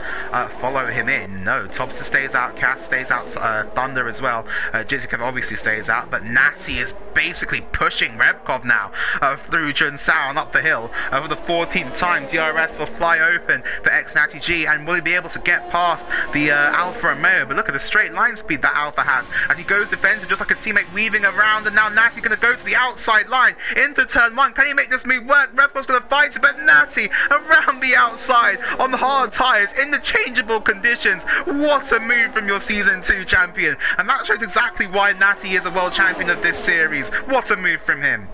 Speaker 1: follow him in? No. Tobster stays out, Cass stays out, Thunder as well. Jutsikev obviously stays out, but Natty is basically pushing Revkov now through Junsao and up the hill. For the 14th time, DRS will fly open for ex-Natty G, and will he be able to get past the Alfa Romeo? But look at the straight line speed that Alfa has as he goes defensive, just like his teammate weaving around, and now Natty going to go to the outside line into turn 1. Can he make this move work? Revkov's going to fight it, but Natty around the outside on hard tyres in the changeable conditions. What a move from your Season 2 champion, and that shows exactly why Natty is a world champion of this series. What a move from him.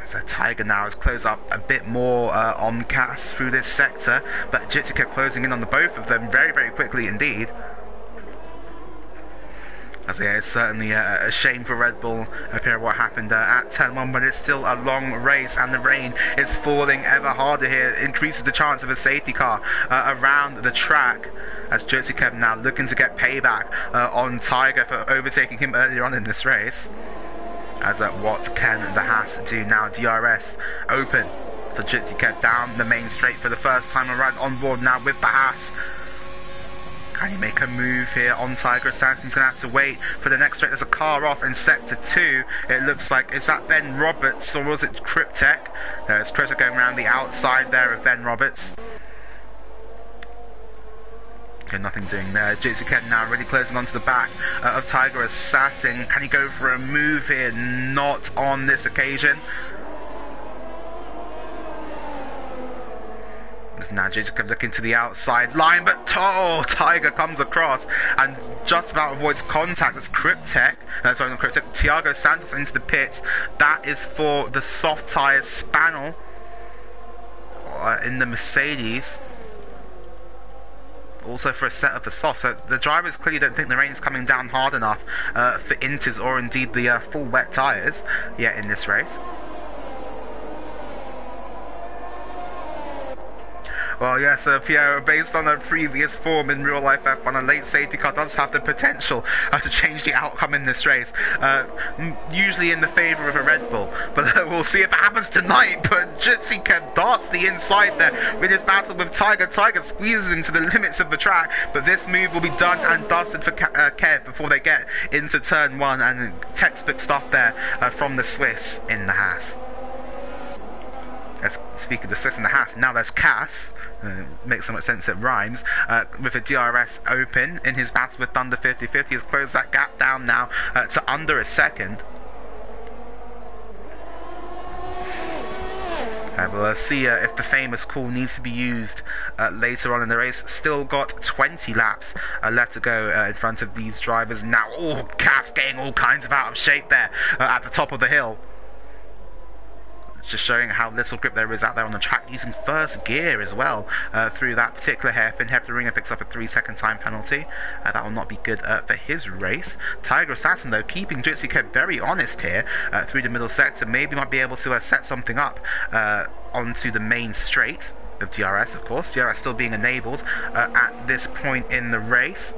Speaker 1: So Tiger now has closed up a bit more on Cass through this sector, but Jitsi kept closing in on the both of them very, very quickly indeed. As yeah, it's certainly a shame for Red Bull appear what happened at turn 1, but it's still a long race, and the rain is falling ever harder here. It increases the chance of a safety car around the track, as Jutsikev now looking to get payback on Tiger for overtaking him earlier on in this race. As what can the Haas do now? DRS open for Jitsi Kev down the main straight for the first time around, on board now with the Haas. Can he make a move here on Tiger? Stanton's going to have to wait for the next straight. There's a car off in sector 2. It looks like, is that Ben Roberts or was it Cryptek? There's Cryptek going around the outside there of Ben Roberts. Okay, nothing doing there. Jitsi Kev now really closing onto the back of Tiger Assassin. Can he go for a move here? Not on this occasion. Now Jitsi Kev looking to the outside line, but Tiger comes across and just about avoids contact as Cryptek. Sorry, not Cryptek. Thiago Santos into the pits. That is for the soft tyres Spanel in the Mercedes. Also for a set of the soft. So the drivers clearly don't think the rain's coming down hard enough for Inters or indeed the full wet tyres yet in this race. Well, yes, Piero, based on her previous form in real life F1, a late safety car does have the potential to change the outcome in this race, usually in the favour of a Red Bull, but we'll see if it happens tonight. But Jitsi Kev darts the inside there with his battle with Tiger. Tiger squeezes into the limits of the track, but this move will be done and dusted for Kev before they get into turn 1, and textbook stuff there from the Swiss in the Haas. Let's speak of the Swiss in the Haas. Now there's Cass. Makes so much sense it rhymes. With a DRS open in his battle with Thunder 50-50, has closed that gap down now to under a second. We'll see if the famous call needs to be used later on in the race. Still got 20 laps left to go in front of these drivers. Now, Cass getting all kinds of out of shape there at the top of the hill. Just showing how little grip there is out there on the track, using first gear as well through that particular hairpin. Ringer picks up a 3-second time penalty. That will not be good for his race. Tiger Assassin, though, keeping Jitsi Kev very honest here through the middle sector. Maybe might be able to set something up onto the main straight of DRS, of course. DRS still being enabled at this point in the race.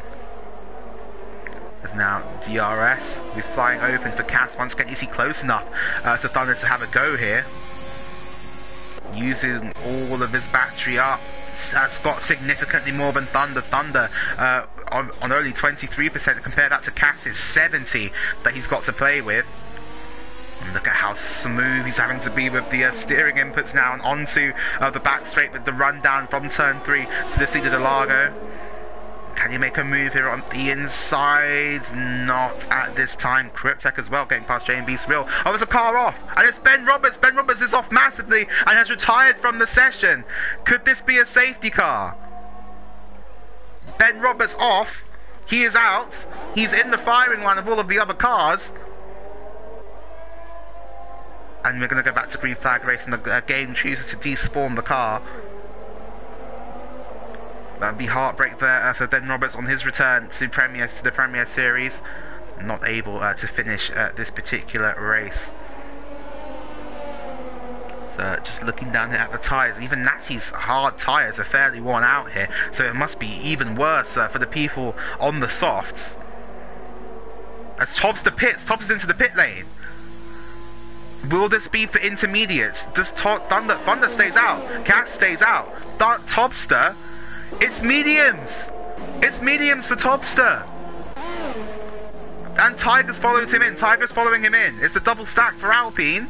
Speaker 1: As now DRS will be flying open for Cass once again. Is he close enough to Thunder to have a go here? Using all of his battery up. That's got significantly more than Thunder. Thunder on only 23%. Compare that to Cass's 70 that he's got to play with. And look at how smooth he's having to be with the steering inputs now, and onto the back straight with the rundown from turn 3 to the Cedar de Largo. Can you make a move here on the inside? Not at this time. Cryptek as well, getting past J&B's wheel. Oh, there's a car off, and it's Ben Roberts. Ben Roberts is off massively and has retired from the session. Could this be a safety car? Ben Roberts off. He is out. He's in the firing line of all of the other cars. And we're going to go back to green flag race, and the game chooses to despawn the car. That would be heartbreak there for Ben Roberts on his return to the Premier Series. Not able to finish this particular race. So just looking down here at the tyres, even Natty's hard tyres are fairly worn out here. So it must be even worse for the people on the softs. As Tobster pits, Tobster's into the pit lane. Will this be for intermediates? Does Thunder stays out? Cass stays out. Tobster. It's mediums! It's mediums for Tobster! And Tiger's followed him in. Tiger's following him in. It's the double stack for Alpine.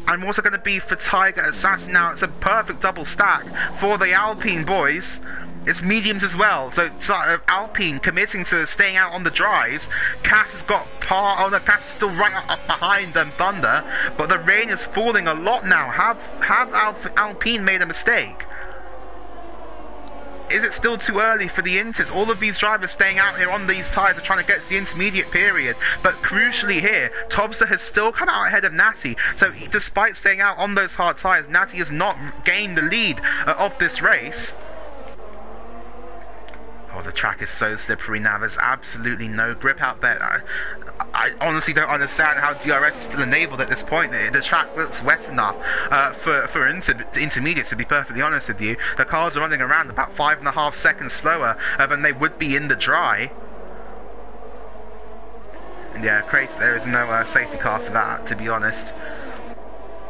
Speaker 1: I'm also going to be for Tiger Assassin now. It's a perfect double stack for the Alpine boys. It's mediums as well. So Alpine committing to staying out on the drives. Cass has got Cass is still right up behind them, Thunder. But the rain is falling a lot now. Have Alpine made a mistake? Is it still too early for the Inters? All of these drivers staying out here on these tyres are trying to get to the intermediate period. But crucially here, Tobster has still come out ahead of Natty. So despite staying out on those hard tyres, Natty has not gained the lead of this race. Oh, the track is so slippery now. There's absolutely no grip out there. I honestly don't understand how DRS is still enabled at this point. The track looks wet enough for intermediates, to be perfectly honest with you. The cars are running around about 5.5 seconds slower than they would be in the dry. Yeah, there is no safety car for that, to be honest.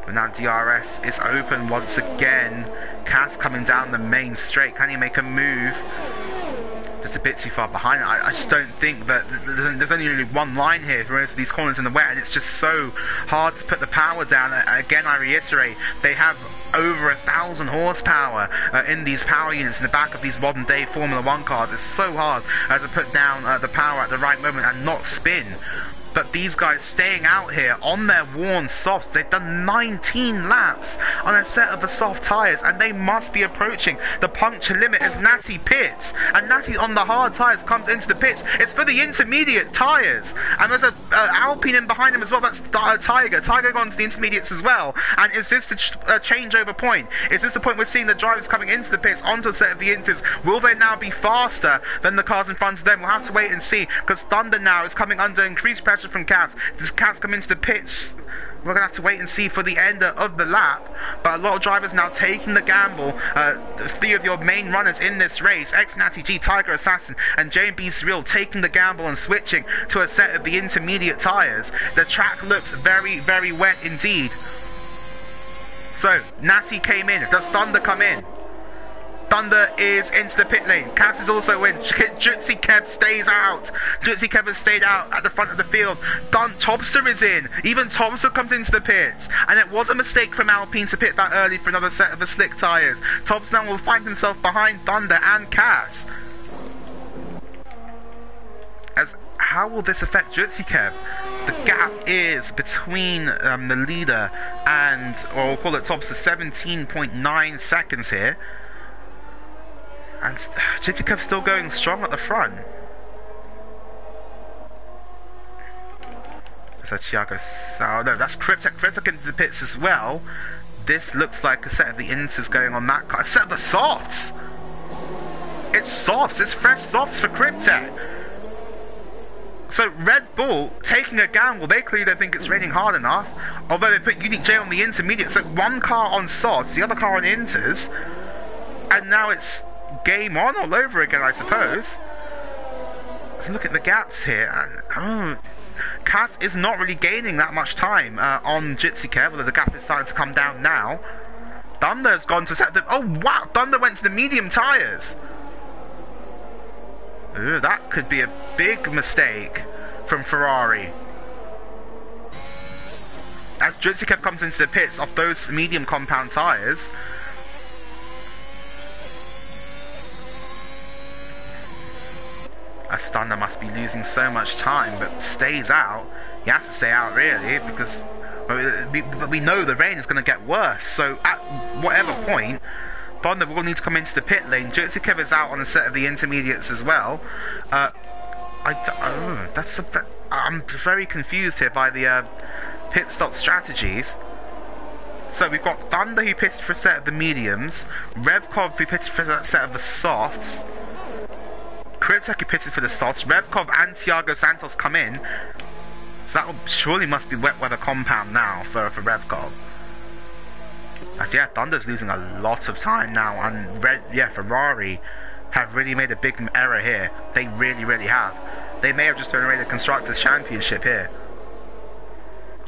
Speaker 1: But now DRS is open once again. Cass coming down the main straight. Can he make a move? Just a bit too far behind. I just don't think that there's only really one line here for most of these corners in the wet, and it's just so hard to put the power down. Again, I reiterate, they have over 1,000 horsepower in these power units in the back of these modern day Formula 1 cars. It's so hard to put down the power at the right moment and not spin. But these guys staying out here on their worn softs, they've done 19 laps on a set of the soft tyres, and they must be approaching the puncture limit as Natty pits. And Natty on the hard tyres comes into the pits. It's for the intermediate tyres. And there's a Alpine in behind him as well. That's Tiger. Tiger gone to the intermediates as well. And is this the changeover point? Is this the point we're seeing the drivers coming into the pits onto a set of the inters? Will they now be faster than the cars in front of them? We'll have to wait and see, because Thunder now is coming under increased pressure from Cats. Does Cats come into the pits? We're going to have to wait and see for the end of the lap. But a lot of drivers now taking the gamble. Three of your main runners in this race, Natty G, Tiger Assassin, and JB Surreal, taking the gamble and switching to a set of the intermediate tyres. The track looks very, very wet indeed. So, Natty came in. Does Thunder come in? Thunder is into the pit lane. Cass is also in. Jutsi Kev stays out. Jutsi Kev has stayed out at the front of the field. Tobster is in. Even Tobster comes into the pits. And it was a mistake from Alpine to pit that early for another set of the slick tyres. Tobster now will find himself behind Thunder and Cass. How will this affect Jutsi Kev? The gap is between the leader and, or we'll call it Tobster, 17.9 seconds here. And Jitikev's still going strong at the front. So Thiago Sao, no, that's Cryptek. Cryptek into the pits as well. This looks like a set of the inters going on that car. A set of the softs! It's softs, it's fresh softs for Cryptek. So Red Bull taking a gamble. They clearly don't think it's raining hard enough. Although they put Unique J on the intermediate. So one car on softs, the other car on inters. And now it's game on all over again, I suppose. So look at the gaps here, and Cat is not really gaining that much time on Jitsikev, although the gap is starting to come down now. Thunder's gone to a set of, oh wow, Thunder went to the medium tyres. Ooh, that could be a big mistake from Ferrari. As Jitsikev comes into the pits off those medium compound tyres. As Thunder must be losing so much time, but stays out. He has to stay out really, because we know the rain is going to get worse. So at whatever point, Thunder will need to come into the pit lane. Jitsikev is out on a set of the intermediates as well. I'm very confused here by the pit stop strategies. So we've got Thunder who pitted for a set of the mediums, Revkov who pitted for that set of the softs, Cryptek pitted for the softs, Revkov and Thiago Santos come in. So that surely must be wet weather compound now for Revkov. As yeah, Thunder's losing a lot of time now, and Ferrari have really made a big error here. They really, really have. They may have just thrown away the Constructors' Championship here.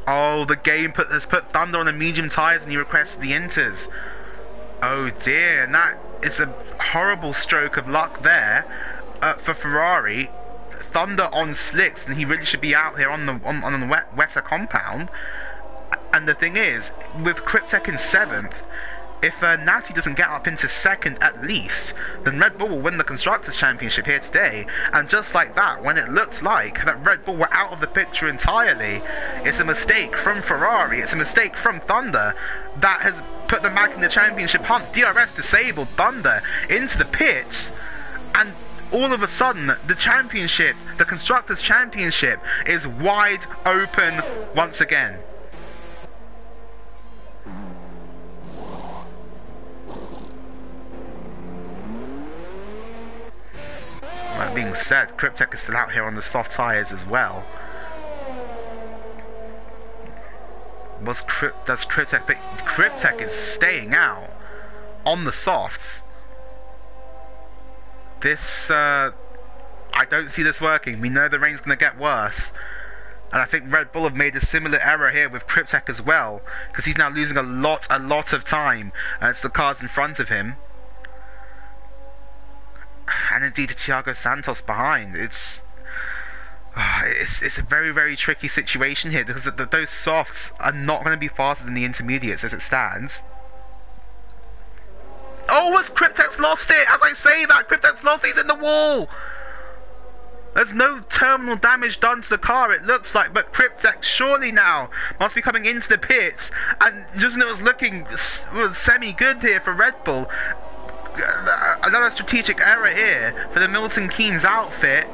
Speaker 1: Oh, the game has put Thunder on the medium tyres and he requested the inters. Oh dear, and that is a horrible stroke of luck there. For Ferrari. Thunder on slicks, and he really should be out here on the wetter compound. And the thing is, with Cryptek in 7th, if Natty doesn't get up into 2nd at least, then Red Bull will win the Constructors' Championship here today. And just like that, when it looked like that Red Bull were out of the picture entirely, it's a mistake from Ferrari, it's a mistake from Thunder that has put them back in the championship hunt. DRS disabled Thunder into the pits, and all of a sudden, the championship, the Constructors' Championship, is wide open once again. That being said, Cryptek is still out here on the soft tyres as well. Does Cryptek, but Cryptek is staying out on the softs. This, I don't see this working. We know the rain's going to get worse. And I think Red Bull have made a similar error here with Cryptek as well, because he's now losing a lot of time. And it's the cars in front of him. And indeed Thiago Santos behind. It's a very tricky situation here, because those softs are not going to be faster than the intermediates as it stands. Oh, has Cryptek's lost it? As I say that, Cryptek's lost it. He's in the wall. There's no terminal damage done to the car, it looks like, but Cryptek surely now must be coming into the pits, and just it was looking semi-good here for Red Bull. Another strategic error here for the Milton Keynes outfit,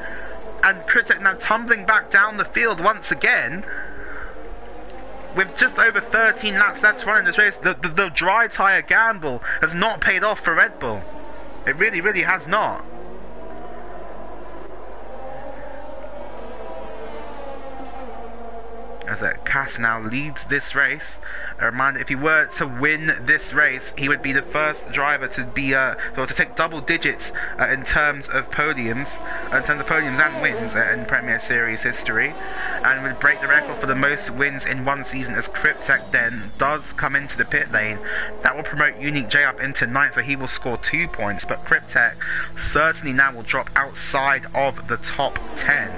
Speaker 1: and Cryptek now tumbling back down the field once again. With just over 13 laps left to run in this race, the dry tyre gamble has not paid off for Red Bull. It really has not. As Cass now leads this race. A reminder, if he were to win this race, he would be the first driver to be to take double digits in terms of podiums, and wins in Premier Series history, and would break the record for the most wins in one season as Cryptek then does come into the pit lane. That will promote Unique J up into 9th, where he will score 2 points, but Cryptek certainly now will drop outside of the top 10.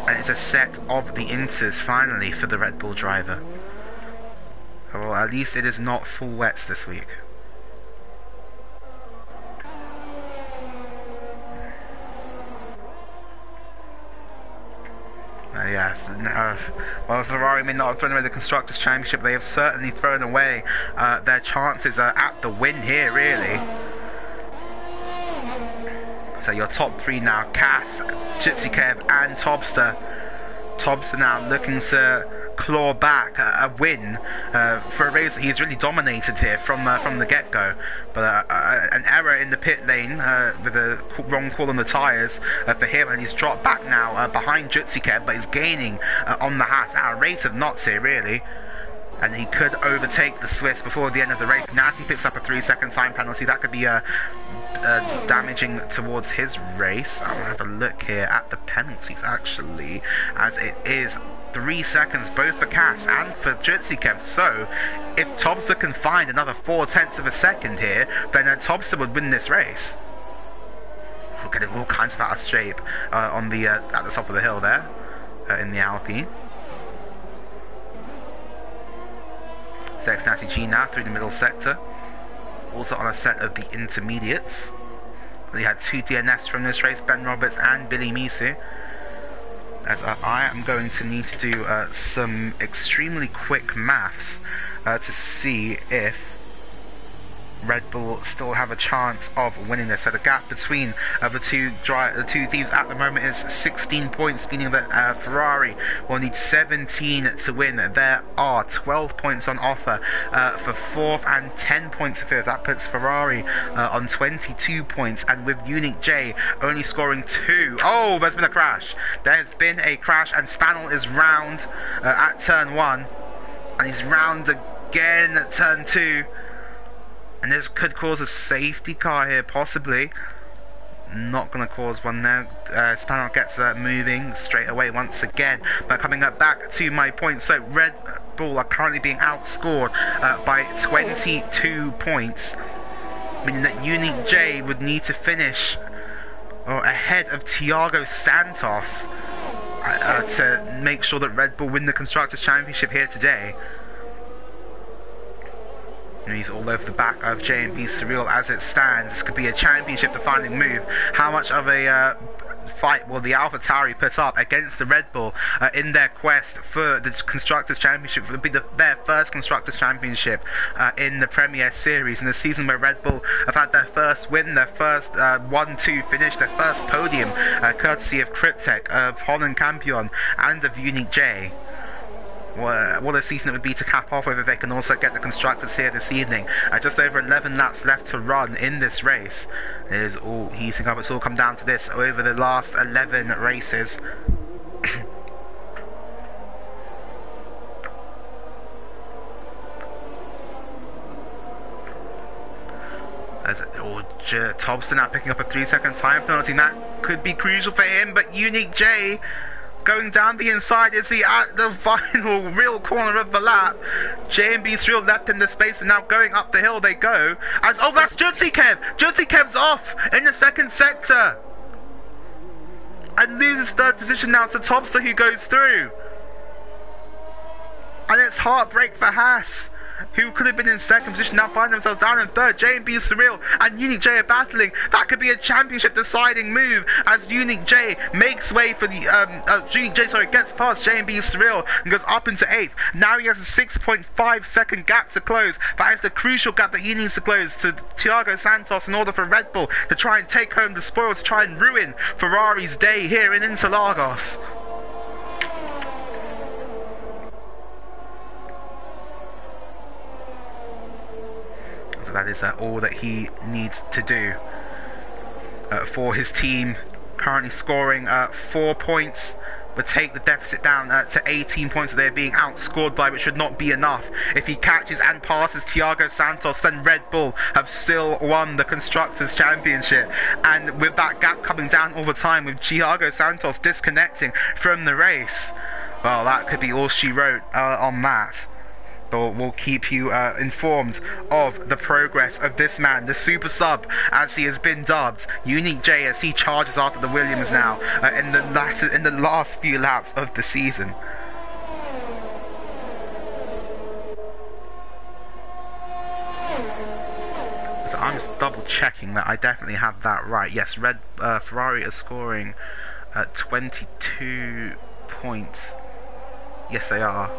Speaker 1: And it's a set of the inters finally for the Red Bull driver. Well, at least it is not full wets this week. While Ferrari may not have thrown away the Constructors' Championship, they have certainly thrown away their chances at the win here, really. So your top 3 now, Cass, Jitsikev and Tobster. Tobster now looking to claw back a win for a race that he's really dominated here from the get-go. But an error in the pit lane with a wrong call on the tyres for him, and he's dropped back now behind Jitsikev, but he's gaining on the Haas at a rate of knots here, really. And he could overtake the Swiss before the end of the race. Now he picks up a 3-second time penalty. That could be damaging towards his race. I'll have a look here at the penalties, actually, as it is 3 seconds both for Cass and for Jitsikev. So if Tobster can find another 4/10 of a second here, then Tobster would win this race. We're getting all kinds of out of shape on the at the top of the hill there in the Alpine. Natty G now through the middle sector, also on a set of the intermediates. We had 2 DNFs from this race, Ben Roberts and Billy Misu. As I am going to need to do some extremely quick maths to see if Red Bull still have a chance of winning this. So the gap between the two thieves at the moment is 16 points, meaning that Ferrari will need 17 to win. There are 12 points on offer for 4th and 10 points for 5th. That puts Ferrari on 22 points, and with Unique J only scoring 2. Oh, there's been a crash. There has been a crash, and Spaniel is round at turn 1, and he's round again at turn 2. And this could cause a safety car here, possibly. Not going to cause one there. Spaniel gets moving straight away once again. But coming up back to my point. So Red Bull are currently being outscored by 22 points. Meaning that Unique J would need to finish ahead of Thiago Santos to make sure that Red Bull win the Constructors' Championship here today. And he's all over the back of J&B Surreal as it stands. This could be a championship-defining move. How much of a fight will the AlphaTauri put up against the Red Bull in their quest for the Constructors' Championship? It would be their first Constructors' Championship in the Premier Series, in the season where Red Bull have had their first win, their first 1-2 finish, their first podium, courtesy of Cryptek, of Holland Campion, and of Unique J. What a season it would be to cap off with if they can also get the Constructors here this evening. Just over 11 laps left to run in this race. It is all heating up. It's all come down to this over the last 11 races. As Thompson now picking up a 3-second time penalty. That could be crucial for him, but Unique J going down the inside. Is he at the final real corner of the lap? J&B Cyril left him the space, but now going up the hill they go. As oh, that's Jutsi Kev. Jutsi Kev's off in the second sector and loses third position now to Topster, who goes through. And it's heartbreak for Haas, who could have been in second position, now find themselves down in third. J&B Cyril and Unique J are battling. That could be a championship deciding move as Unique J makes way for the Unique J, sorry, gets past J&B Cyril and goes up into 8th. Now he has a 6.5 second gap to close. That is the crucial gap that he needs to close to Thiago Santos in order for Red Bull to try and take home the spoils, to try and ruin Ferrari's day here in Interlagos. So that is all that he needs to do for his team. Currently scoring 4 points, would take the deficit down to 18 points that they're being outscored by, which should not be enough. If he catches and passes Thiago Santos, then Red Bull have still won the Constructors' Championship. And with that gap coming down all the time, with Thiago Santos disconnecting from the race, well, that could be all she wrote on that. But we'll keep you informed of the progress of this man, the super sub, as he has been dubbed, Unique J, as he charges after the Williams now in the last few laps of the season. So I'm just double checking that I definitely have that right. Yes, Ferrari is scoring 22 points. Yes, they are.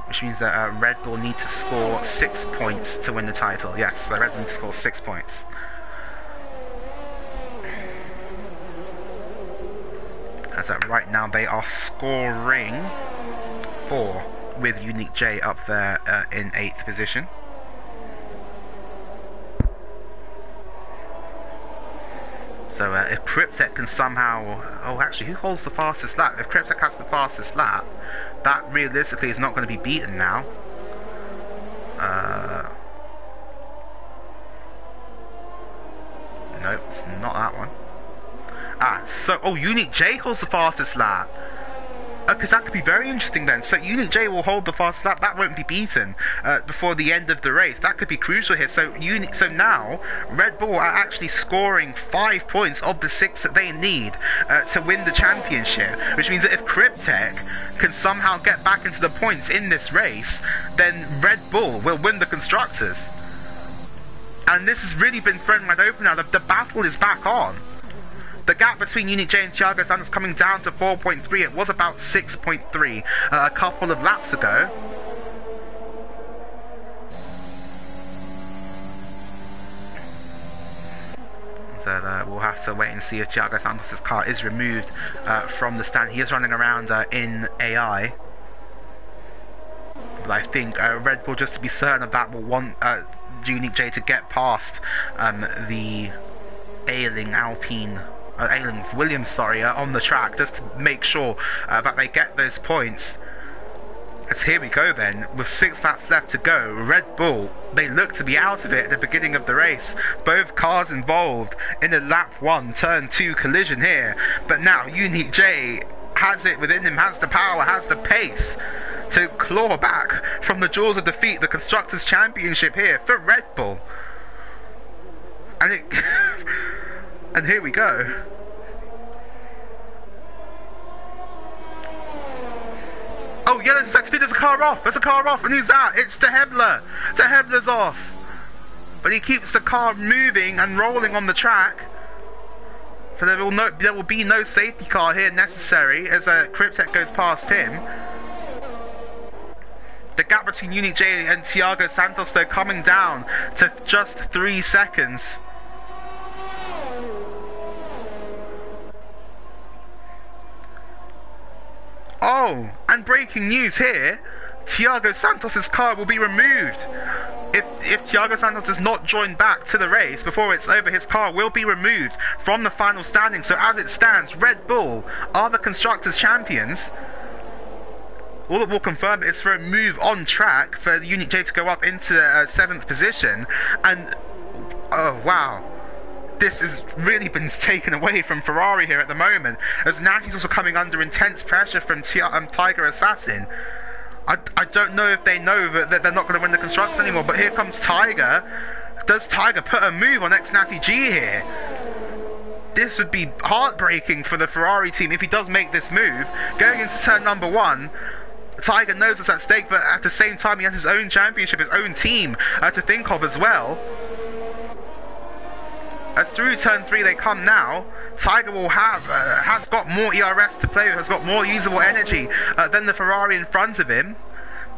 Speaker 1: Which means that Red Bull need to score 6 points to win the title. Yes, so Red Bull need to score 6 points. As right now they are scoring 4, with Unique J up there in 8th position. So if Cryptek can somehow... Oh, actually, who holds the fastest lap? If Cryptek has the fastest lap, that realistically is not going to be beaten now. Nope, it's not that one. Oh, Unique J holds the fastest lap. Because that could be very interesting then. So Unique J will hold the fastest lap. That won't be beaten before the end of the race. That could be crucial here. So now Red Bull are actually scoring 5 points of the 6 that they need to win the championship. Which means that if Cryptek can somehow get back into the points in this race, then Red Bull will win the Constructors. And this has really been thrown wide open now. The battle is back on. The gap between Unique J and Thiago Santos coming down to 4.3. It was about 6.3 a couple of laps ago. So we'll have to wait and see if Thiago Santos' car is removed from the stand. He is running around in AI. But I think Red Bull, just to be certain of that, will want Unique J to get past the ailing Williams, on the track, just to make sure that they get those points. As here we go then, with 6 laps left to go, Red Bull, they look to be out of it at the beginning of the race. Both cars involved in a lap 1, turn 2 collision here. But now Unique J has it within him, has the power, has the pace to claw back from the jaws of defeat the Constructors' Championship here for Red Bull. And and here we go. Oh, yellow section, there's a car off. There's a car off, and who's that? It's De Hebler. De Hebler's off. But he keeps the car moving and rolling on the track. So there will be no safety car here necessary as Cryptek goes past him. The gap between Unique J and Thiago Santos, though, coming down to just 3 seconds. Oh, and breaking news here, Thiago Santos' car will be removed. If Thiago Santos does not join back to the race before it's over, his car will be removed from the final standing. So as it stands, Red Bull are the Constructors' Champions. All that will confirm is for a move on track for Unique J to go up into 7th position. And, oh wow, this has really been taken away from Ferrari here at the moment, as Natty's also coming under intense pressure from Tiger Assassin. I don't know if they know that they're not going to win the Constructors anymore, but here comes Tiger. Does Tiger put a move on ex-Natty G here? This would be heartbreaking for the Ferrari team if he does make this move. Going into turn number 1, Tiger knows it's at stake, but at the same time he has his own championship, his own team to think of as well. As through turn 3 they come now, Tiger will have has got more ERS to play with, has got more usable energy than the Ferrari in front of him.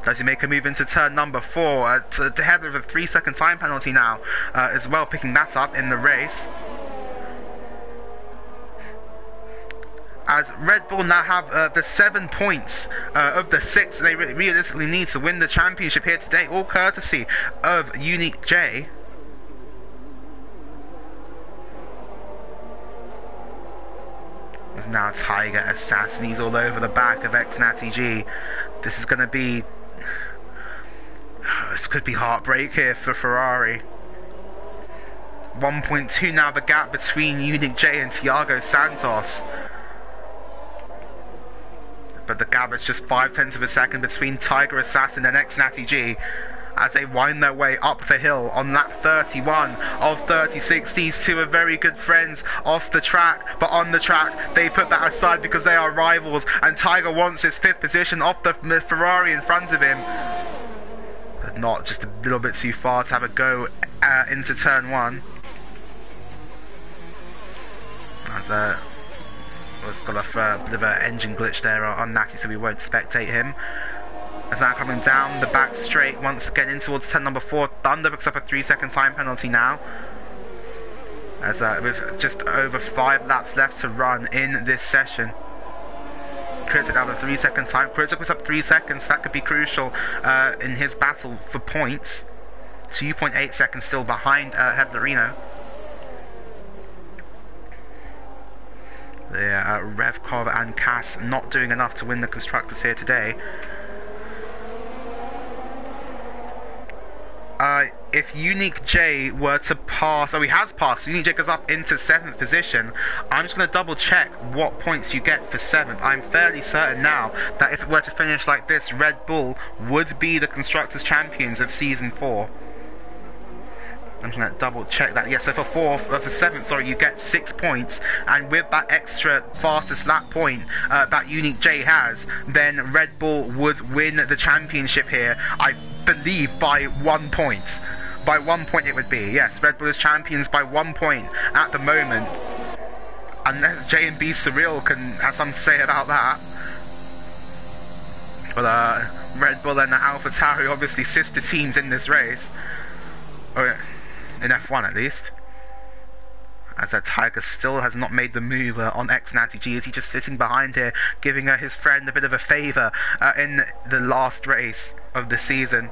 Speaker 1: Does he make a move into turn number 4 to head with a 3-second time penalty now as well, picking that up in the race. As Red Bull now have the 7 points of the 6 they realistically need to win the championship here today, all courtesy of Unique J. There's now Tiger Assassin, he's all over the back of ex-Natty G. This is going to be... this could be heartbreak here for Ferrari. 1.2 now the gap between Unique J and Thiago Santos. But the gap is just 0.5 of a second between Tiger Assassin and ex-Natty G as they wind their way up the hill on lap 31 of 36. These two are very good friends off the track, but on the track they put that aside because they are rivals, and Tiger wants his 5th position off the Ferrari in front of him. But not just a little bit too far to have a go into turn 1. As was got a bit of an engine glitch there on Natty, so we won't spectate him. As now coming down the back straight once again in towards turn number 4, Thunder picks up a 3-second time penalty now. As with just over 5 laps left to run in this session. Critic down the 3-second time. Critic picks up 3 seconds. That could be crucial in his battle for points. 2.8 seconds still behind Heblerino. Revkov and Cass not doing enough to win the Constructors here today. If Unique J were to pass, he has passed, Unique J goes up into 7th position. I'm just going to double check what points you get for 7th. I'm fairly certain now that if it were to finish like this, Red Bull would be the Constructors champions of Season 4. I'm just going to double check that. Yes, so for 7th, sorry, you get 6 points, and with that extra fastest lap point that Unique J has, then Red Bull would win the championship here, I believe, by 1 point. By 1 point it would be, yes, Red Bull is champions by 1 point at the moment. Unless J&B Surreal has something to say about that. But Red Bull and Alpha Tauri obviously sister teams in this race. Or in F1 at least. As Tiger still has not made the move on ex-Natty G. Is he just sitting behind here, giving his friend a bit of a favour in the last race of the season?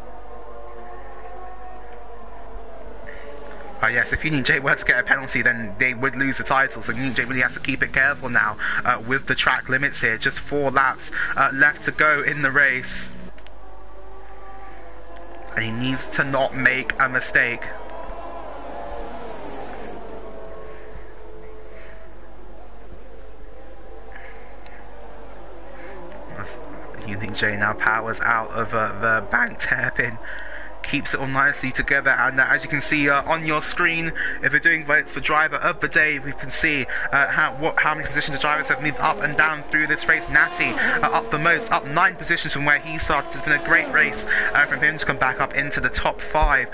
Speaker 1: Yes, if Unique J were to get a penalty, then they would lose the title, so Unique J really has to keep it careful now with the track limits here. Just 4 laps left to go in the race. And he needs to not make a mistake. Unique J now powers out of the banked hairpin, keeps it all nicely together, and as you can see on your screen, if we're doing votes for driver of the day, we can see how many positions the drivers have moved up and down through this race. Natty up the most, up 9 positions from where he started. It's been a great race from him to come back up into the top 5.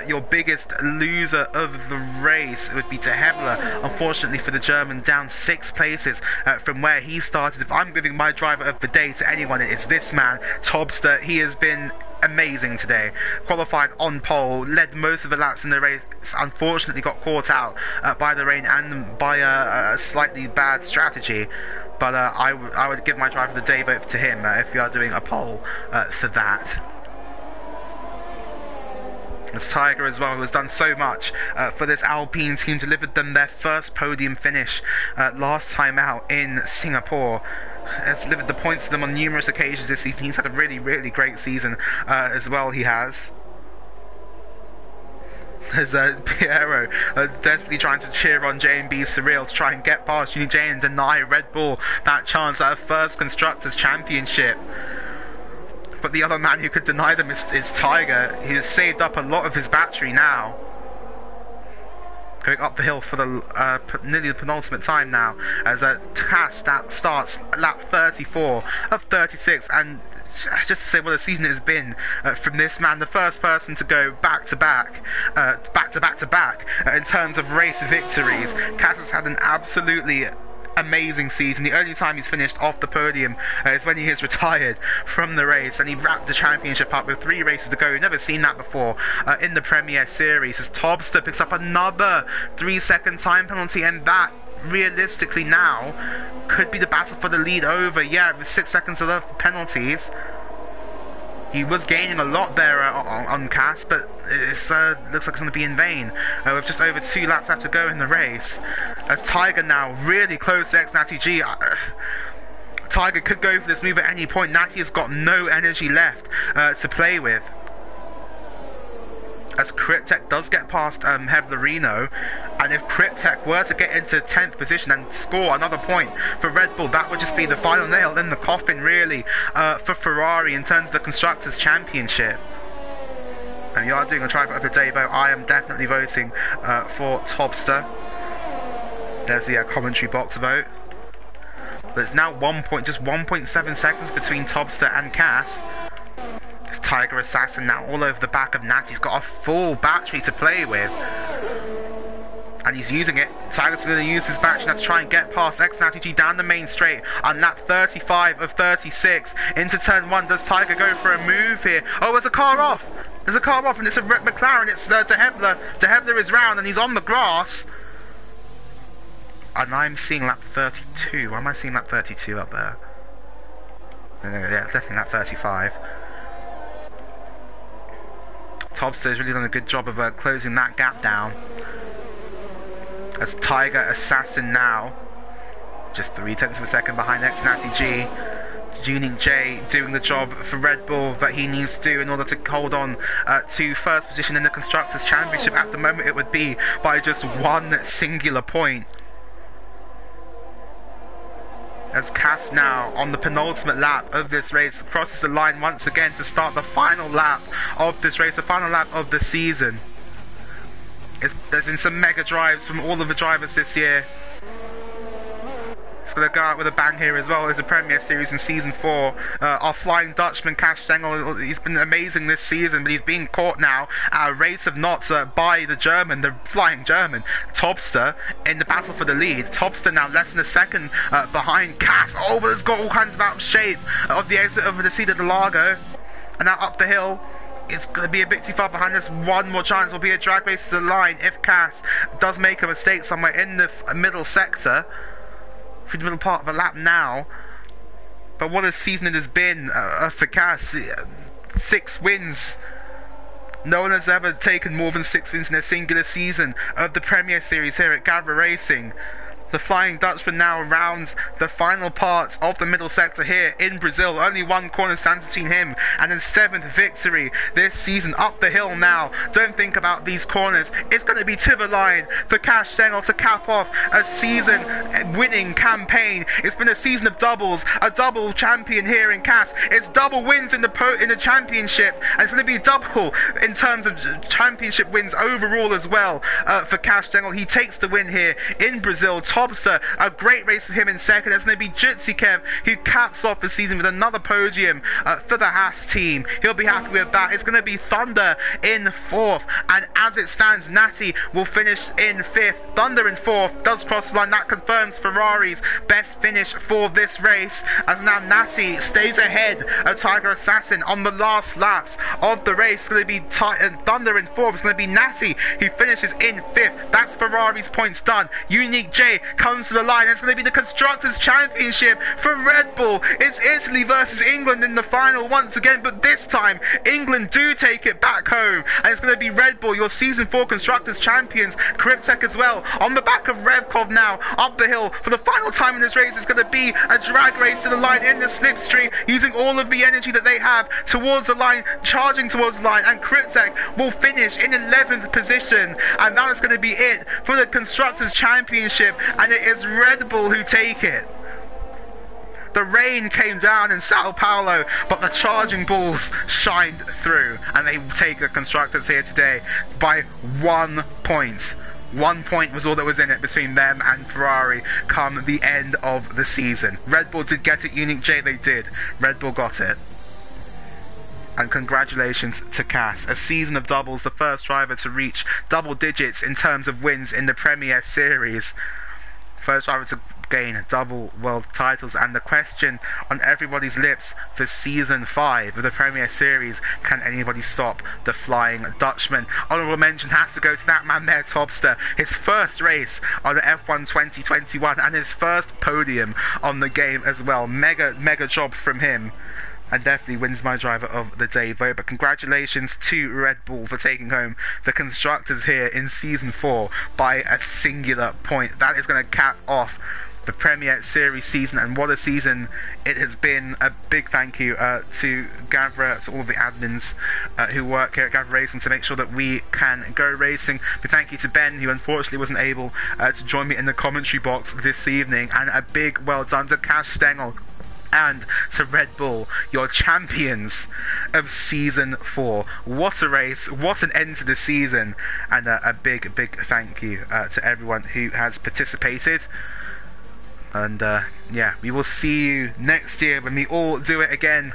Speaker 1: Your biggest loser of the race would be De Hebler, unfortunately for the German, down 6 places from where he started. If I'm giving my driver of the day to anyone, it's this man, Tobster. He has been amazing today. Qualified on pole, led most of the laps in the race, unfortunately got caught out by the rain and by a slightly bad strategy, but I would give my driver of the day vote to him if you are doing a poll for that. As Tiger as well, who has done so much for this Alpine team, delivered them their first podium finish last time out in Singapore. Has delivered the points to them on numerous occasions this season. He's had a really, really great season as well, he has. There's Piero desperately trying to cheer on J&B Surreal to try and get past Unique J and deny Red Bull that chance at a first Constructors Championship. But the other man who could deny them is Tiger. He has saved up a lot of his battery now. Going up the hill for the nearly the penultimate time now, as Cass starts lap 34 of 36, and just to say what a season it has been from this man, the first person to go back to back in terms of race victories. Cass has had an absolutely amazing season. The only time he's finished off the podium is when he has retired from the race, and he wrapped the championship up with 3 races to go. We've never seen that before in the Premier Series, as Tobster picks up another 3-second time penalty, and that realistically now could be the battle for the lead over. Yeah, with 6 seconds to left penalties. He was gaining a lot there on Cass, but it looks like it's going to be in vain. With just over 2 laps left to go in the race. As Tiger now really close to Natty G. Tiger could go for this move at any point. Natty has got no energy left to play with. As Cryptek does get past Heblerino, and if Cryptek were to get into 10th position and score another point for Red Bull, that would just be the final nail in the coffin, really, for Ferrari in terms of the Constructors' Championship. And you are doing a try vote of the day vote. I am definitely voting for Tobster. There's the commentary box vote. But it's now just 1.7 seconds between Tobster and Cass. Tiger Assassin now all over the back of Nat. He's got a full battery to play with, and he's using it. Tiger's going to use his battery now to try and get past Natty G down the main straight on lap 35 of 36 into turn 1. Does Tiger go for a move here? Oh, there's a car off. There's a car off, and it's a McLaren. It's De Hebler. De Hebler is round, and he's on the grass. And I'm seeing lap 32. Why am I seeing lap 32 up there? Yeah, definitely lap 35. Tobster has really done a good job of closing that gap down. As Tiger Assassin now just 0.3 of a second behind Natty G. Unique J doing the job for Red Bull that he needs to do in order to hold on to first position in the Constructors' Championship. At the moment it would be by just 1 singular point. As Cass now, on the penultimate lap of this race, crosses the line once again to start the final lap of this race, the final lap of the season. There's been some mega drives from all of the drivers this year. It's going to go out with a bang here as well as the Premier Series in Season 4. Our Flying Dutchman, Cash Stengel, he's been amazing this season, but he's being caught now at a rate of knots by the German, the Flying German, Tobster, in the battle for the lead. Tobster now less than a second behind Cass. Oh, but it's got all kinds of out of shape of the exit over the Cida de Largo. And now up the hill. It's going to be a bit too far behind us. One more chance will be a drag race to the line if Cass does make a mistake somewhere in the middle sector. Through the middle part of a lap now. But what a season it has been for Cass. 6 wins. No one has ever taken more than 6 wins in a singular season of the Premier Series here at Gavra Racing. The Flying Dutchman now rounds the final parts of the middle sector here in Brazil. Only 1 corner stands between him and his 7th victory this season. Up the hill now. Don't think about these corners. It's going to be to the line for Cash Stengel to cap off a season-winning campaign. It's been a season of doubles. A double champion here in Cass. It's double wins in the championship. And it's going to be double in terms of championship wins overall as well for Cash Stengel. He takes the win here in Brazil. Tobster, a great race for him in second. There's going to be Jutsi Kev, who caps off the season with another podium for the Haas team. He'll be happy with that. It's going to be Thunder in 4th, and as it stands, Natty will finish in 5th. Thunder in 4th does cross the line. That confirms Ferrari's best finish for this race, as now Natty stays ahead of Tiger Assassin on the last laps of the race. It's going to be Thunder in 4th. It's going to be Natty who finishes in 5th. That's Ferrari's points done. Unique J comes to the line. It's going to be the Constructors' Championship for Red Bull. It's Italy versus England in the final once again, but this time England do take it back home, and it's going to be Red Bull, your Season 4 Constructors Champions, Cryptek as well, on the back of Revkov now, up the hill for the final time in this race. It's going to be a drag race to the line in the slipstream, using all of the energy that they have towards the line, charging towards the line, and Cryptek will finish in 11th position, and that is going to be it for the Constructors Championship, and it is Red Bull who take it. The rain came down in Sao Paulo, but the charging balls shined through, and they take the Constructors here today by 1 point. 1 point was all that was in it between them and Ferrari come the end of the season. Red Bull did get it, Unique J, they did. Red Bull got it. And congratulations to Cass, a season of doubles, the first driver to reach double digits in terms of wins in the Premier Series. First driver to gain double world titles, and the question on everybody's lips for Season 5 of the Premier Series, can anybody stop the Flying Dutchman? Honourable mention has to go to that man there, Topster. His first race on the F1 2021 and his first podium on the game as well. Mega job from him, and definitely wins my driver of the day vote. But congratulations to Red Bull for taking home the Constructors here in Season 4 by a singular point. That is going to cap off the Premier Series season, and what a season it has been. A big thank you to Gavra, to all of the admins who work here at Gavra Racing to make sure that we can go racing. Big thank you to Ben, who unfortunately wasn't able to join me in the commentary box this evening, and a big well done to Cash Stengel and to Red Bull, your champions of Season 4. What a race, what an end to the season, and a big thank you to everyone who has participated. And yeah, we will see you next year when we all do it again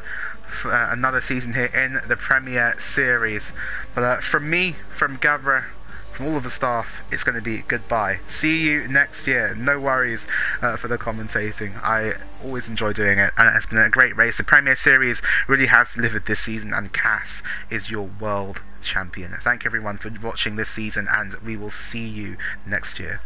Speaker 1: for another season here in the Premier Series. But from me, from Gavra, from all of the staff, it's going to be goodbye. See you next year. No worries for the commentating. I always enjoy doing it, and it has been a great race. The Premier Series really has delivered this season, and Cass is your world champion. Thank you everyone for watching this season, and we will see you next year.